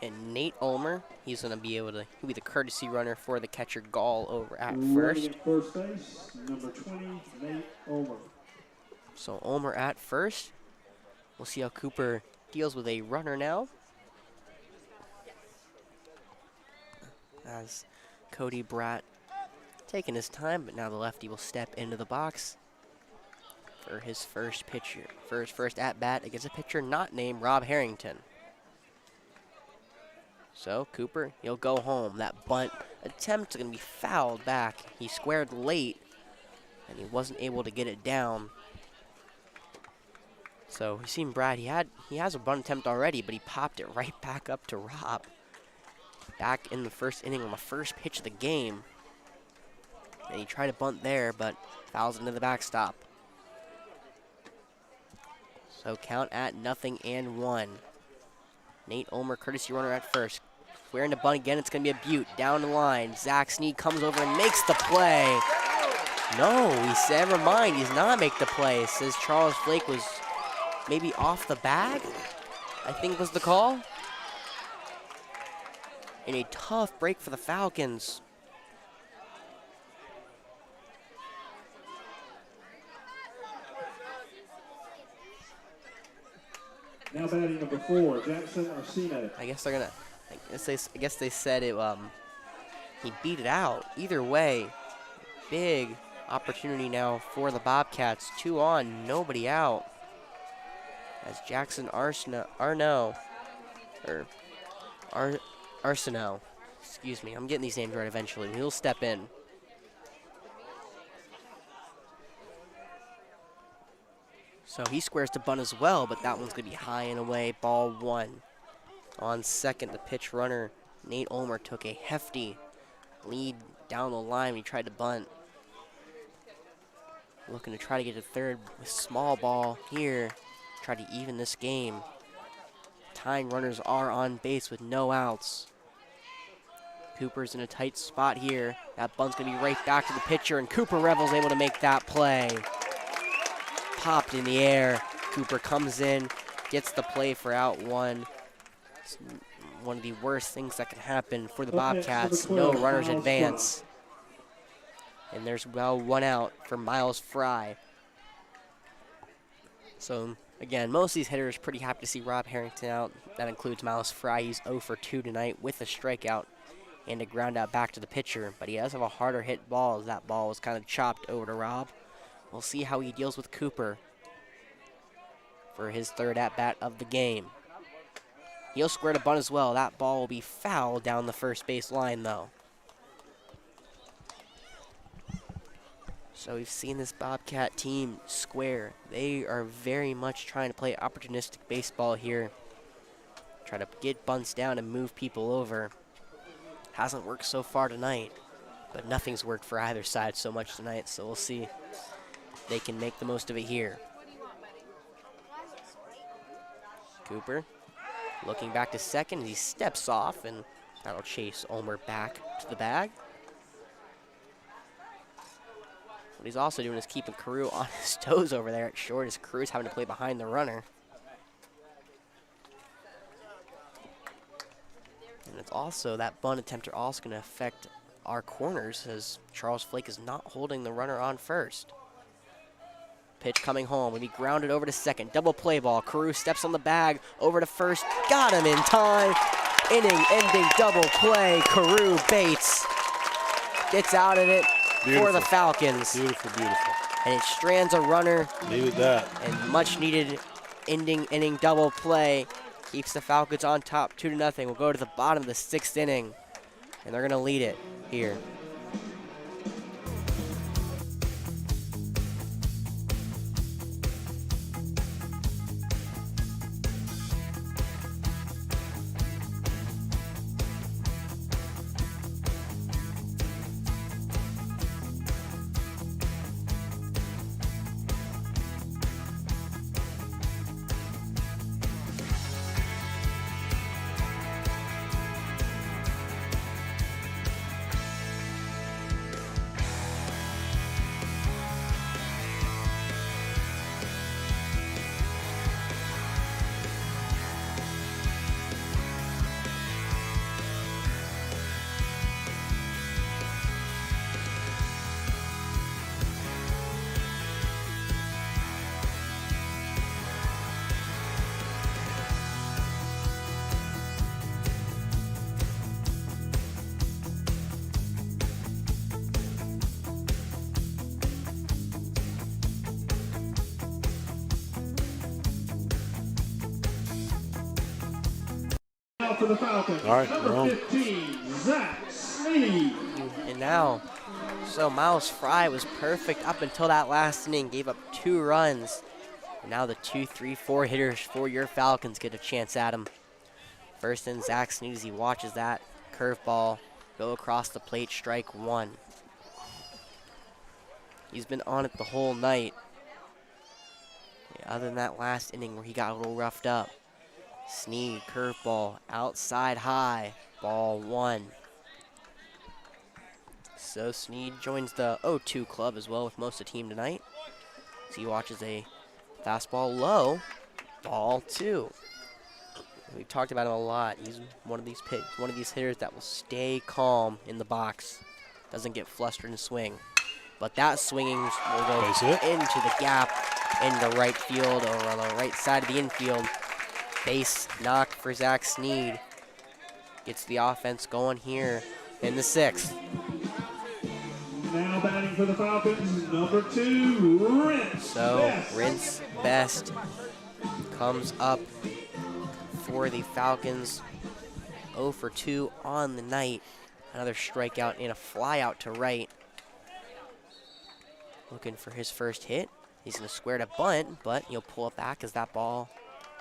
And Nate Ulmer, he's going to be able to, he'll be the courtesy runner for the catcher Gall over at Running first. at first base, number 20, Nate Ulmer. So Ulmer at first. We'll see how Cooper deals with a runner now. As Cody Bratt taking his time, but now the lefty will step into the box for his first pitcher, for his first at-bat against a pitcher not named Rob Harrington. So Cooper, he'll go home. That bunt attempt is going to be fouled back. He squared late, and he wasn't able to get it down. So you seen Brad, he has a bunt attempt already, but he popped it right back up to Rob. Back in the 1st inning on the first pitch of the game. And he tried to bunt there, but fouls into the backstop. So count at 0-1. Nate Ulmer, courtesy runner at first. Squaring to bunt again, it's going to be a Butte. Down the line, Zach Snead comes over and makes the play. No, he said, never mind, he's not make the play. Says Charles Flake was maybe off the bag, I think was the call. And a tough break for the Falcons. Now batting number 4, Jackson Arcina. I guess they're gonna. I guess they said it. He beat it out. Either way, big opportunity now for the Bobcats. 2 on, nobody out. As Jackson Arsenault, excuse me, I'm getting these names right eventually. He'll step in. So he squares to bunt as well, but that one's going to be high and away. Ball 1. On second, the pitch runner, Nate Ulmer, took a hefty lead down the line when he tried to bunt. Looking to try to get to third with small ball here. Try to even this game. Tying runners are on base with no outs. Cooper's in a tight spot here. That bunt's going to be right back to the pitcher, and Cooper Revels able to make that play. Popped in the air. Cooper comes in, gets the play for out 1. It's one of the worst things that can happen for the Bobcats. No runners advance. And there's well 1 out for Miles Fry. So again, most of these hitters pretty happy to see Rob Harrington out. That includes Miles Fry. He's 0 for 2 tonight with a strikeout and a ground out back to the pitcher. But he does have a harder hit ball, as that ball was kind of chopped over to Rob. We'll see how he deals with Cooper for his 3rd at-bat of the game. He'll square to bunt as well. That ball will be fouled down the first base line, though. So we've seen this Bobcat team square. They are very much trying to play opportunistic baseball here. Try to get bunts down and move people over. Hasn't worked so far tonight, but nothing's worked for either side so much tonight, so we'll see if they can make the most of it here. Cooper looking back to second. He steps off, and that'll chase Ulmer back to the bag. What he's also doing is keeping Carew on his toes over there at short, as Carew's having to play behind the runner. And it's also, that bunt attempt are also going to affect our corners, as Charles Flake is not holding the runner on first. Pitch coming home, will be grounded over to second. Double play ball. Carew steps on the bag, over to first. Got him in time. inning-ending double play. Carew Bates gets out of it for the Falcons. Beautiful, beautiful. And it strands a runner. Needed that. And much needed inning double play. Keeps the Falcons on top 2-0. We'll go to the bottom of the 6th inning. And they're going to lead it here. Now for the Falcons. All right, Number we're on. 15, Zach Sneed. And now, so Miles Fry was perfect up until that last inning, gave up 2 runs. And now the 2, 3, 4 hitters for your Falcons get a chance at him. First in, Zach Sneed as he watches that curveball go across the plate, strike 1. He's been on it the whole night. Yeah, other than that last inning where he got a little roughed up. Sneed, curveball, outside high, ball 1. So Sneed joins the 0-2 club as well with most of the team tonight. So he watches a fastball low, ball 2. We've talked about him a lot. He's one of these hitters that will stay calm in the box, doesn't get flustered and swing. But that swinging will go into the gap in the right field or on the right side of the infield. Base knock for Zach Sneed. Gets the offense going here in the 6th. Now batting for the Falcons, number 2, Rince. So Rince Best comes up for the Falcons. 0 for 2 on the night. Another strikeout and a fly out to right. Looking for his first hit. He's going to square to bunt, but he'll pull it back as that ball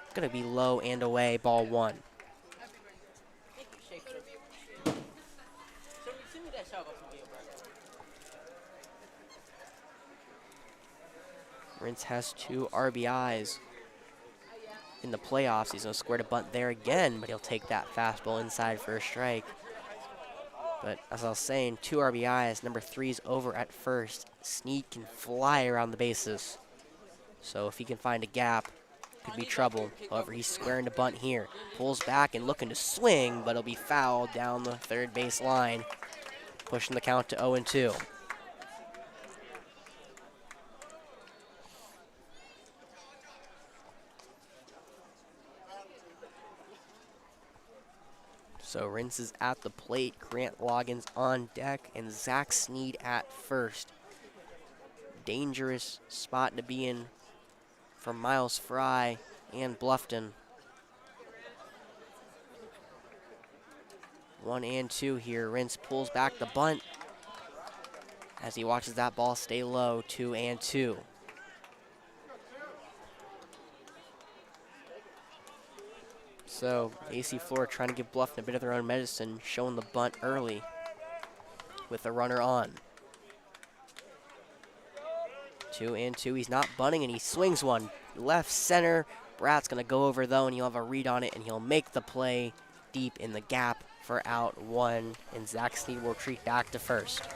is going to be low and away, ball 1. Rince has 2 RBIs in the playoffs. He's going to square to bunt there again, but he'll take that fastball inside for a strike. But as I was saying, 2 RBIs. Number 3's over at first. Sneed can fly around the bases. So if he can find a gap, could be trouble. However, he's squaring to bunt here. Pulls back and looking to swing, but it'll be fouled down the third base line, pushing the count to 0-2. So Rince is at the plate, Grant Loggins on deck, and Zach Sneed at first. Dangerous spot to be in for Miles Fry and Bluffton. 1-2 here. Rince pulls back the bunt as he watches that ball stay low, 2-2. So AC Flora trying to give Bluffton a bit of their own medicine, showing the bunt early with the runner on. 2-2, he's not bunting and he swings one. Left center, Bratt's gonna go over though and he'll have a read on it and he'll make the play deep in the gap for out 1, and Zach Sneed will retreat back to first.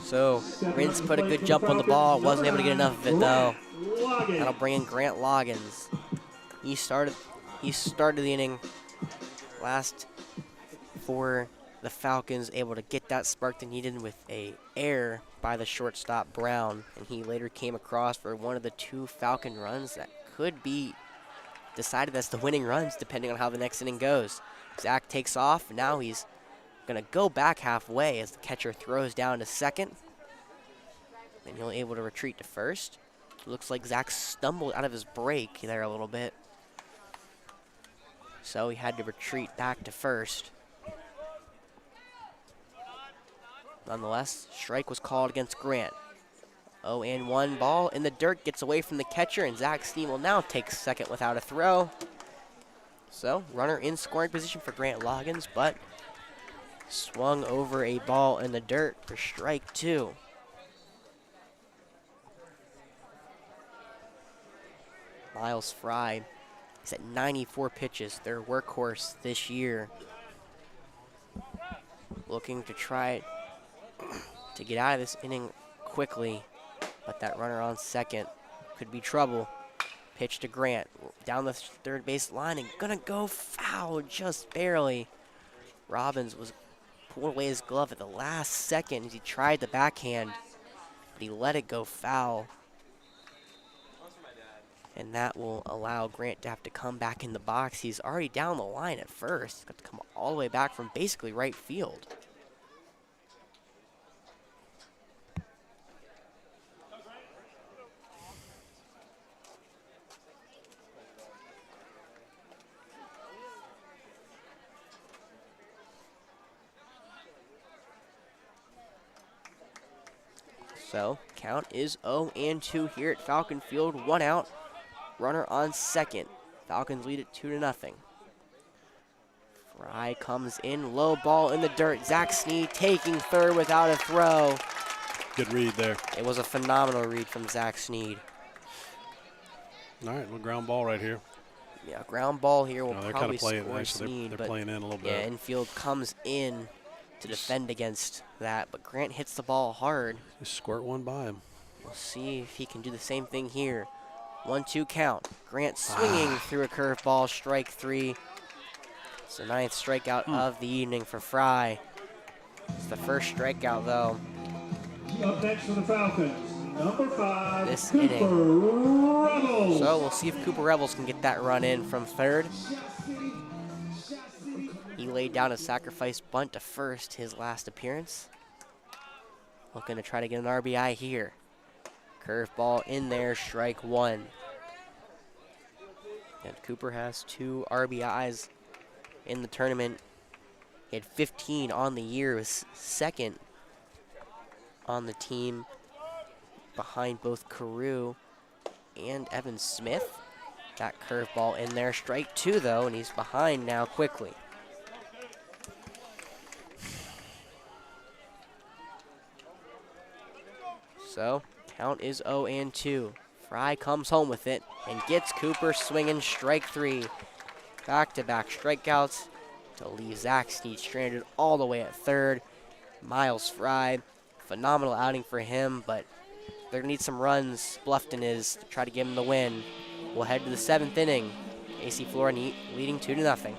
So Rince put a good jump on the ball, wasn't able to get enough of it though. That'll bring in Grant Loggins. He started the inning last for the Falcons able to get that spark they needed with a error by the shortstop Brown, and he later came across for one of the 2 Falcon runs that could be decided as the winning runs depending on how the next inning goes. Zach takes off, and now he's going to go back halfway as the catcher throws down to second. And he'll able to retreat to first. Looks like Zach stumbled out of his break there a little bit, so he had to retreat back to first. Nonetheless, strike was called against Grant. 0-1 ball in the dirt, gets away from the catcher, and Zach Sneed will now take second without a throw. So, runner in scoring position for Grant Loggins, but swung over a ball in the dirt for strike 2. Miles Fry is at 94 pitches, their workhorse this year. Looking to try to get out of this inning quickly, but that runner on second could be trouble. Pitch to Grant, down the third base line, and gonna go foul just barely. Robbins was pulled away his glove at the last second as he tried the backhand, but he let it go foul. And that will allow Grant to have to come back in the box. He's already down the line at first. He's got to come all the way back from basically right field. So, count is 0-2 here at Falcon Field. 1 out. Runner on second. Falcons lead it 2-0. Fry comes in, low ball in the dirt. Zach Sneed taking third without a throw. Good read there. It was a phenomenal read from Zach Sneed. All right, little ground ball right here. Yeah, ground ball here will They're probably kind of playing. score Actually, Sneed, they're but playing in a little yeah, bit. infield comes in to defend against that, but Grant hits the ball hard. Just squirt one by him. We'll see if he can do the same thing here. 1-2 count. Grant swinging through a curveball, strike 3. It's the 9th strikeout of the evening for Fry. It's the first strikeout, though. Up next for the Falcons, number 5, This Cooper inning. Rebels. So we'll see if Cooper Rebels can get that run in from third. He laid down a sacrifice bunt to first his last appearance. Looking to try to get an RBI here. Curveball in there, strike 1. And Cooper has 2 RBIs in the tournament. He had 15 on the year, was second on the team behind both Carew and Evan Smith. That curveball in there, strike 2 though, and he's behind now quickly. So, count is 0-2. Fry comes home with it and gets Cooper swinging, strike 3. Back-to-back strikeouts to leave Zach Sneed stranded all the way at third. Miles Fry, phenomenal outing for him, but they're going to need some runs. Bluffton is to try to give him the win. We'll head to the 7th inning. AC Flora leading 2-0.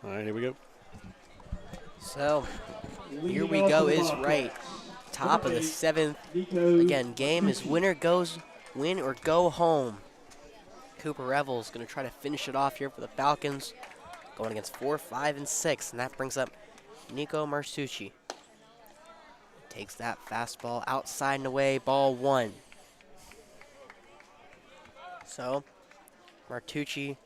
All right, here we go. So, here we go is right. Top of the 7th. Again, game is win or go home. Cooper Revels going to try to finish it off here for the Falcons. Going against 4, 5, and 6. And that brings up Nico Martucci. Takes that fastball outside and away, ball 1. So, Martucci,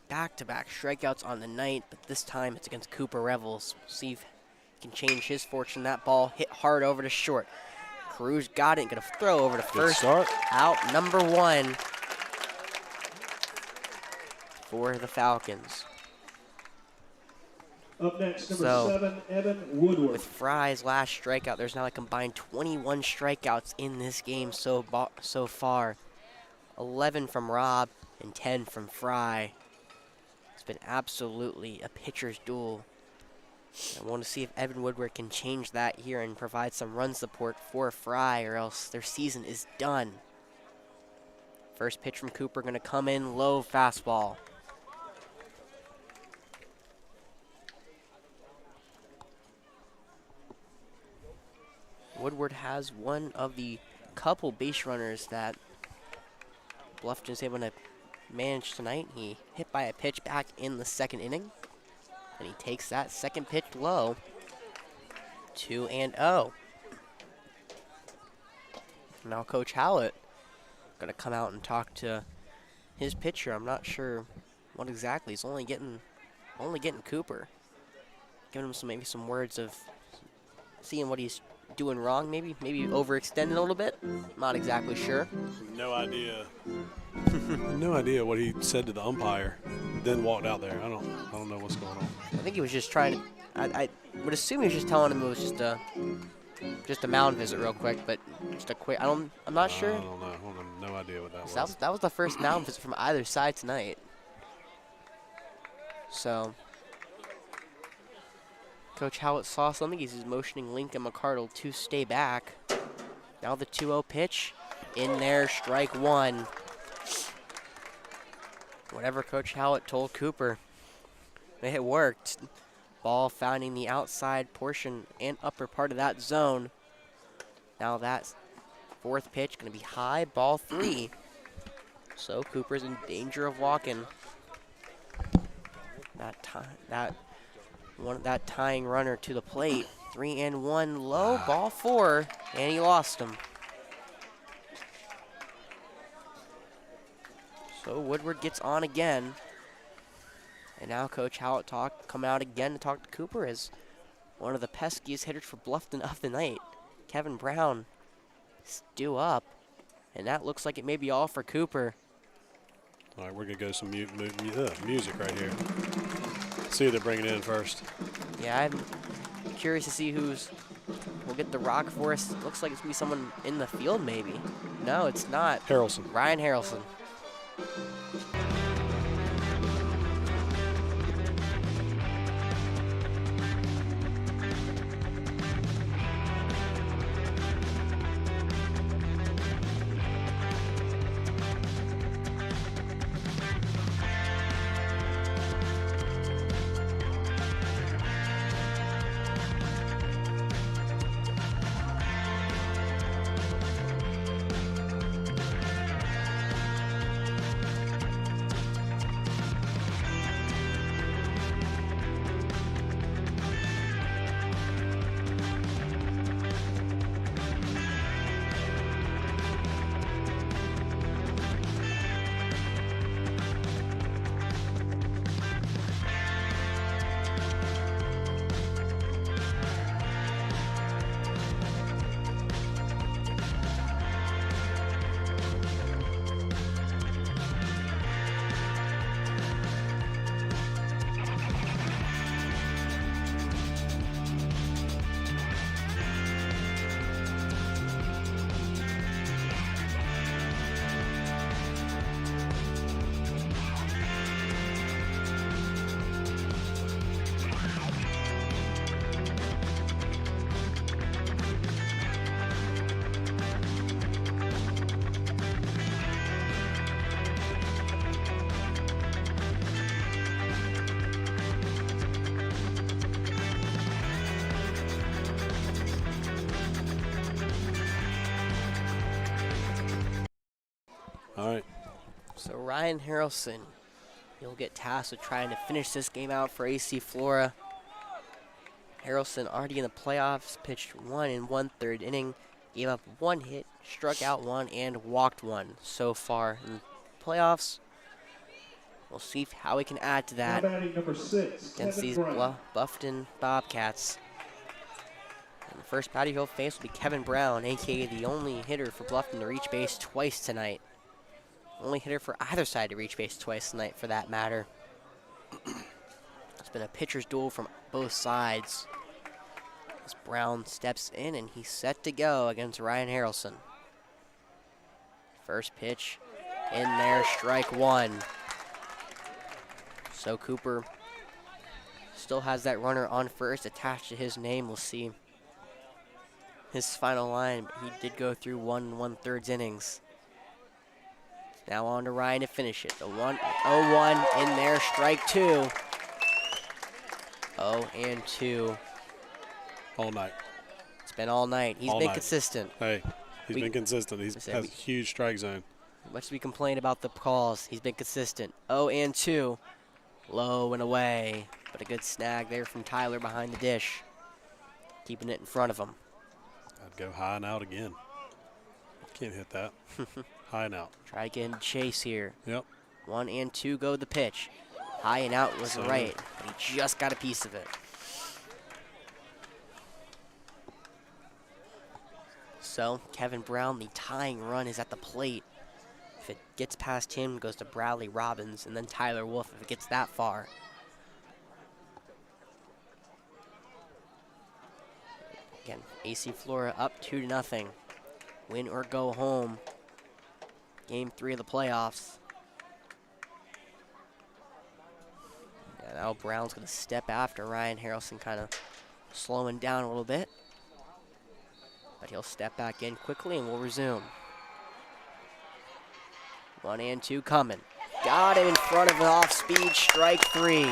back-to-back strikeouts on the night, but this time it's against Cooper Revels. See if he can change his fortune. That ball hit hard over to short. Cruz got it, gonna throw over to first. Out number 1 for the Falcons. Up next, number 7, Evan Woodward. With Fry's last strikeout, there's now a combined 21 strikeouts in this game so far. 11 from Rob and 10 from Fry. It's been absolutely a pitcher's duel. I want to see if Evan Woodward can change that here and provide some run support for Fry, or else their season is done. First pitch from Cooper going to come in low, fastball. Woodward has one of the couple base runners that Bluffton is able to manage tonight. He hit by a pitch back in the 2nd inning. And he takes that second pitch low. 2-0. Now Coach Hallett going to come out and talk to his pitcher. I'm not sure what exactly. He's only getting Cooper. Giving him maybe some words of seeing what he's doing wrong, maybe overextending a little bit. Not exactly sure. No idea. No idea what he said to the umpire. Then walked out there. I don't know what's going on. I think he was just trying to. I would assume he was just telling him it was just a mound visit real quick, but just a quick. I'm not sure. I don't know. I have no idea what that was. That was the first mound visit from either side tonight. So. Coach Howlett saw something. He's motioning Lincoln McCardle to stay back. Now the 2-0 pitch. In there, strike 1. Whatever Coach Howlett told Cooper, it worked. Ball finding the outside portion and upper part of that zone. Now that 4th pitch going to be high, ball 3. So Cooper's in danger of walking. That tying runner to the plate. 3-1 low, ball 4, and he lost him. So Woodward gets on again. And now Coach Howlett come out again to talk to Cooper as one of the peskiest hitters for Bluffton of the night. Kevin Brown is due up. And that looks like it may be all for Cooper. All right, we're going to go some music right here. See who they're bringing in first. Yeah, I'm curious to see will get the rock for us. It looks like it's going to be someone in the field maybe. No, it's not. Harrelson. Ryan Harrelson. So Ryan Harrelson, he'll get tasked with trying to finish this game out for AC Flora. Harrelson already in the playoffs, pitched 1 1/3 inning, gave up 1 hit, struck out 1, and walked 1 so far in the playoffs. We'll see how we can add to that Number 6, against these Bluffton Bobcats. And the first batter he'll face will be Kevin Brown, a.k.a. the only hitter for Bluffton to reach base twice tonight. Only hitter for either side to reach base twice tonight, for that matter. It's been a pitcher's duel from both sides. As Brown steps in, and he's set to go against Ryan Harrelson. First pitch in there, strike 1. So Cooper still has that runner on first attached to his name. We'll see his final line. He did go through 1 1/3 innings. Now on to Ryan to finish it. The 0-1 in there, strike 2. 0-2. All night. It's been all night. He's been consistent. Hey, he's been consistent. He has a huge strike zone. Much as we complain about the calls, he's been consistent. 0-2. Low and away. But a good snag there from Tyler behind the dish. Keeping it in front of him. I'd go high and out again. Can't hit that. High and out. Try to get in chase here. Yep. 1-2 go the pitch. High and out was right, but he just got a piece of it. So Kevin Brown, the tying run, is at the plate. If it gets past him, it goes to Bradley Robbins, and then Tyler Wolf if it gets that far. Again, AC Flora up 2-0. Win or go home. Game 3 of the playoffs. And now Brown's going to step after Ryan Harrelson, kind of slowing down a little bit. But he'll step back in quickly and we'll resume. 1-2 coming. Got him in front of an off-speed, strike 3.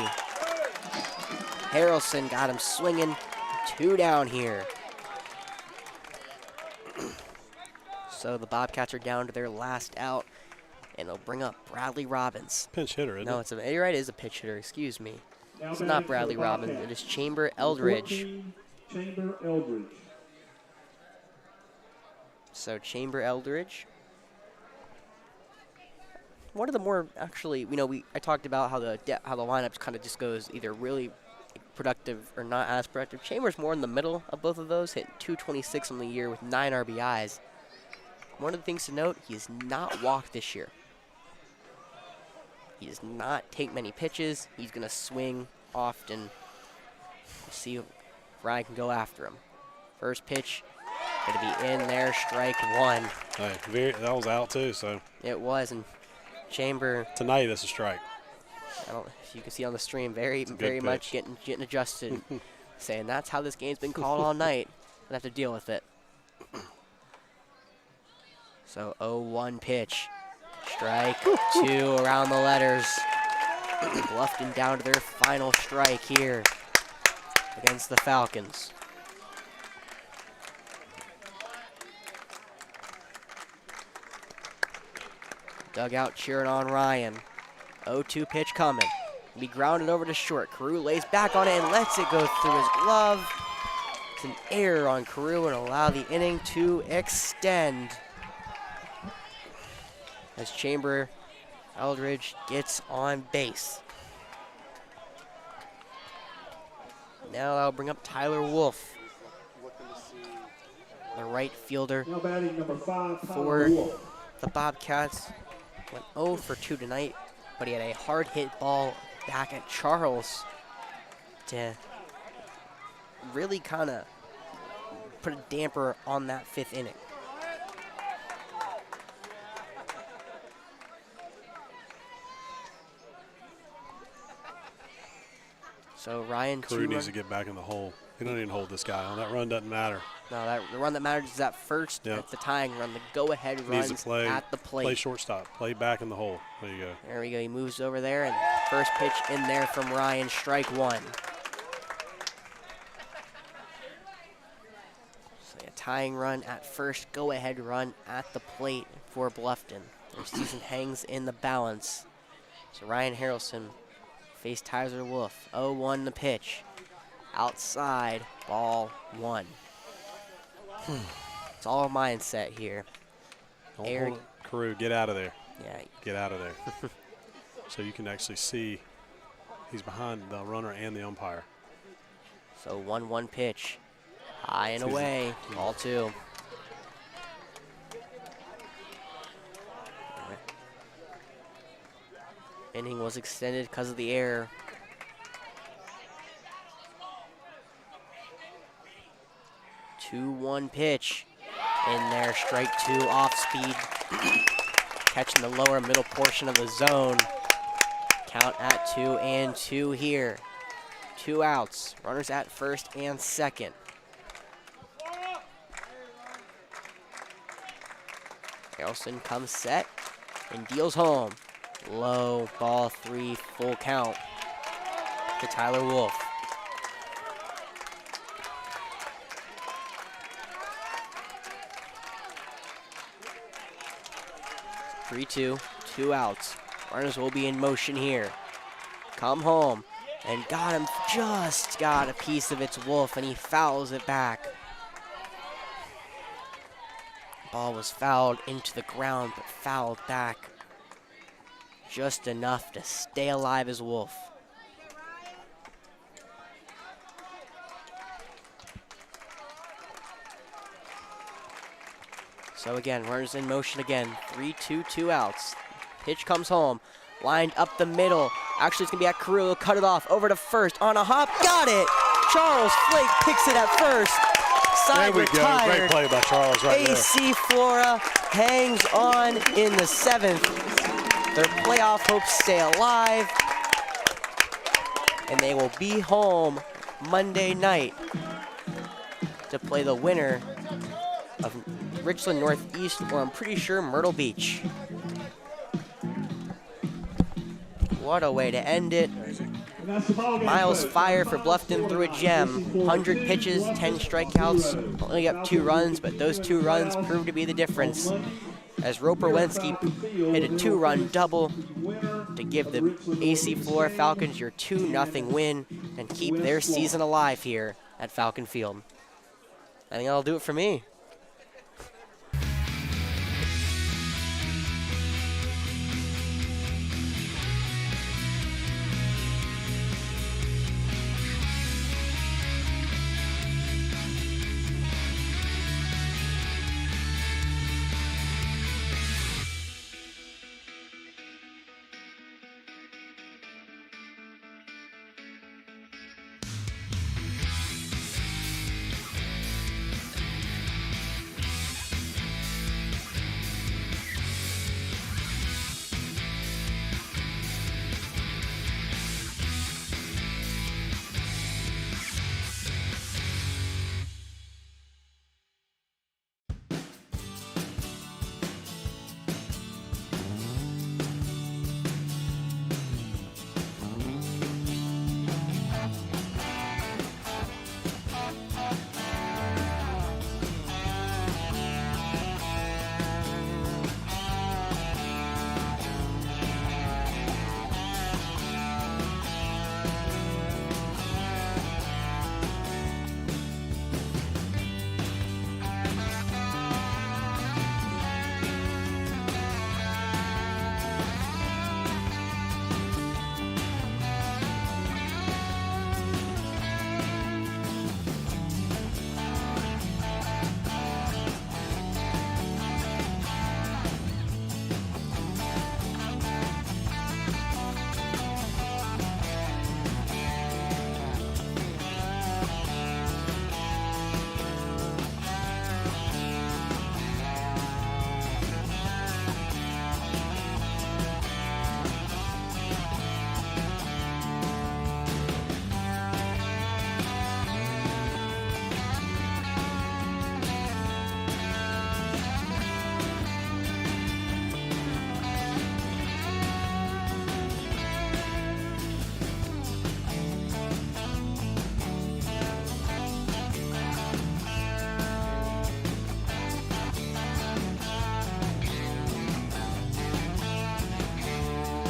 Harrelson got him swinging. 2 down here. So the Bobcats are down to their last out, and they'll bring up Bradley Robbins. Pinch hitter, isn't it? No, you're right, it is a pitch hitter, excuse me. It's not Bradley Robbins, it is Chamber Eldridge. Chamber Eldridge. So Chamber Eldridge. One of the more, actually, I talked about how the lineups kind of just goes either really productive or not as productive. Chamber's more in the middle of both of those, hitting .226 on the year with 9 RBIs. One of the things to note, he has not walked this year. He does not take many pitches. He's going to swing often. We'll see if Ryan can go after him. First pitch, going to be in there, strike 1. Hey, that was out too, so. It was, and Chamber. Tonight, that's a strike. I don't, if you can see on the stream, very much getting adjusted, saying that's how this game's been called all night. Gonna have to deal with it. So 0-1 pitch, strike 2 around the letters. Bluffton down to their final strike here against the Falcons. Dugout cheering on Ryan. 0-2 pitch coming. Be grounded over to short. Carew lays back on it and lets it go through his glove. It's an error on Carew and allow the inning to extend. As Chamber Eldridge gets on base. Now I'll bring up Tyler Wolf, the right fielder Now batting number 5, for Wolf. the Bobcats. Went 0 for 2 tonight, but he had a hard hit ball back at Charles to really kind of put a damper on that 5th inning. So Ryan Carew needs to get back in the hole. He don't even hold this guy on. That run doesn't matter. No, the run that matters is that first. Yep. That's the tying run. The go-ahead runs Needs to play, at the plate. Play shortstop. Play back in the hole. There you go. There we go. He moves over there, and first pitch in there from Ryan, strike 1. So a tying run at first, go-ahead run at the plate for Bluffton. Their season hangs in the balance. So Ryan Harrelson faced Tyler Wolf. 0-1 the pitch. Outside, ball 1. It's all mindset here. Don't Carew, get out of there. Yeah. Get out of there. So you can actually see he's behind the runner and the umpire. So 1-1 pitch. High and away, ball 2. Inning was extended because of the error. Two-one pitch. In there, strike 2 off speed. Catching the lower middle portion of the zone. Count at 2-2 here. 2 outs. Runners at first and second. Harrelson comes set and deals home. Low, ball 3, full count to Tyler Wolf. Three-two, 2 outs. Runners will be in motion here. Come home and got him, just got a piece of its Wolf, and he fouls it back. Ball was fouled into the ground, but fouled back just enough to stay alive as Wolf. So again, runners in motion again. 3-2, 2 outs. Pitch comes home, lined up the middle. Actually, it's gonna be at Carew. He'll cut it off over to first on a hop. Got it! Charles Flake picks it at first. Side there we retired. go. Great play by Charles right there. AC Flora hangs on in the 7th. Their playoff hopes stay alive, and they will be home Monday night to play the winner of Richland Northeast, or I'm pretty sure Myrtle Beach. What a way to end it. Miles Fire for Bluffton threw a gem. 100 pitches, 10 strikeouts, only up 2 runs, but those 2 runs proved to be the difference, as Roper Wensky hit a 2-run double to give the AC Flora Falcons your 2-0 win and keep their season alive here at Falcon Field. I think that'll do it for me.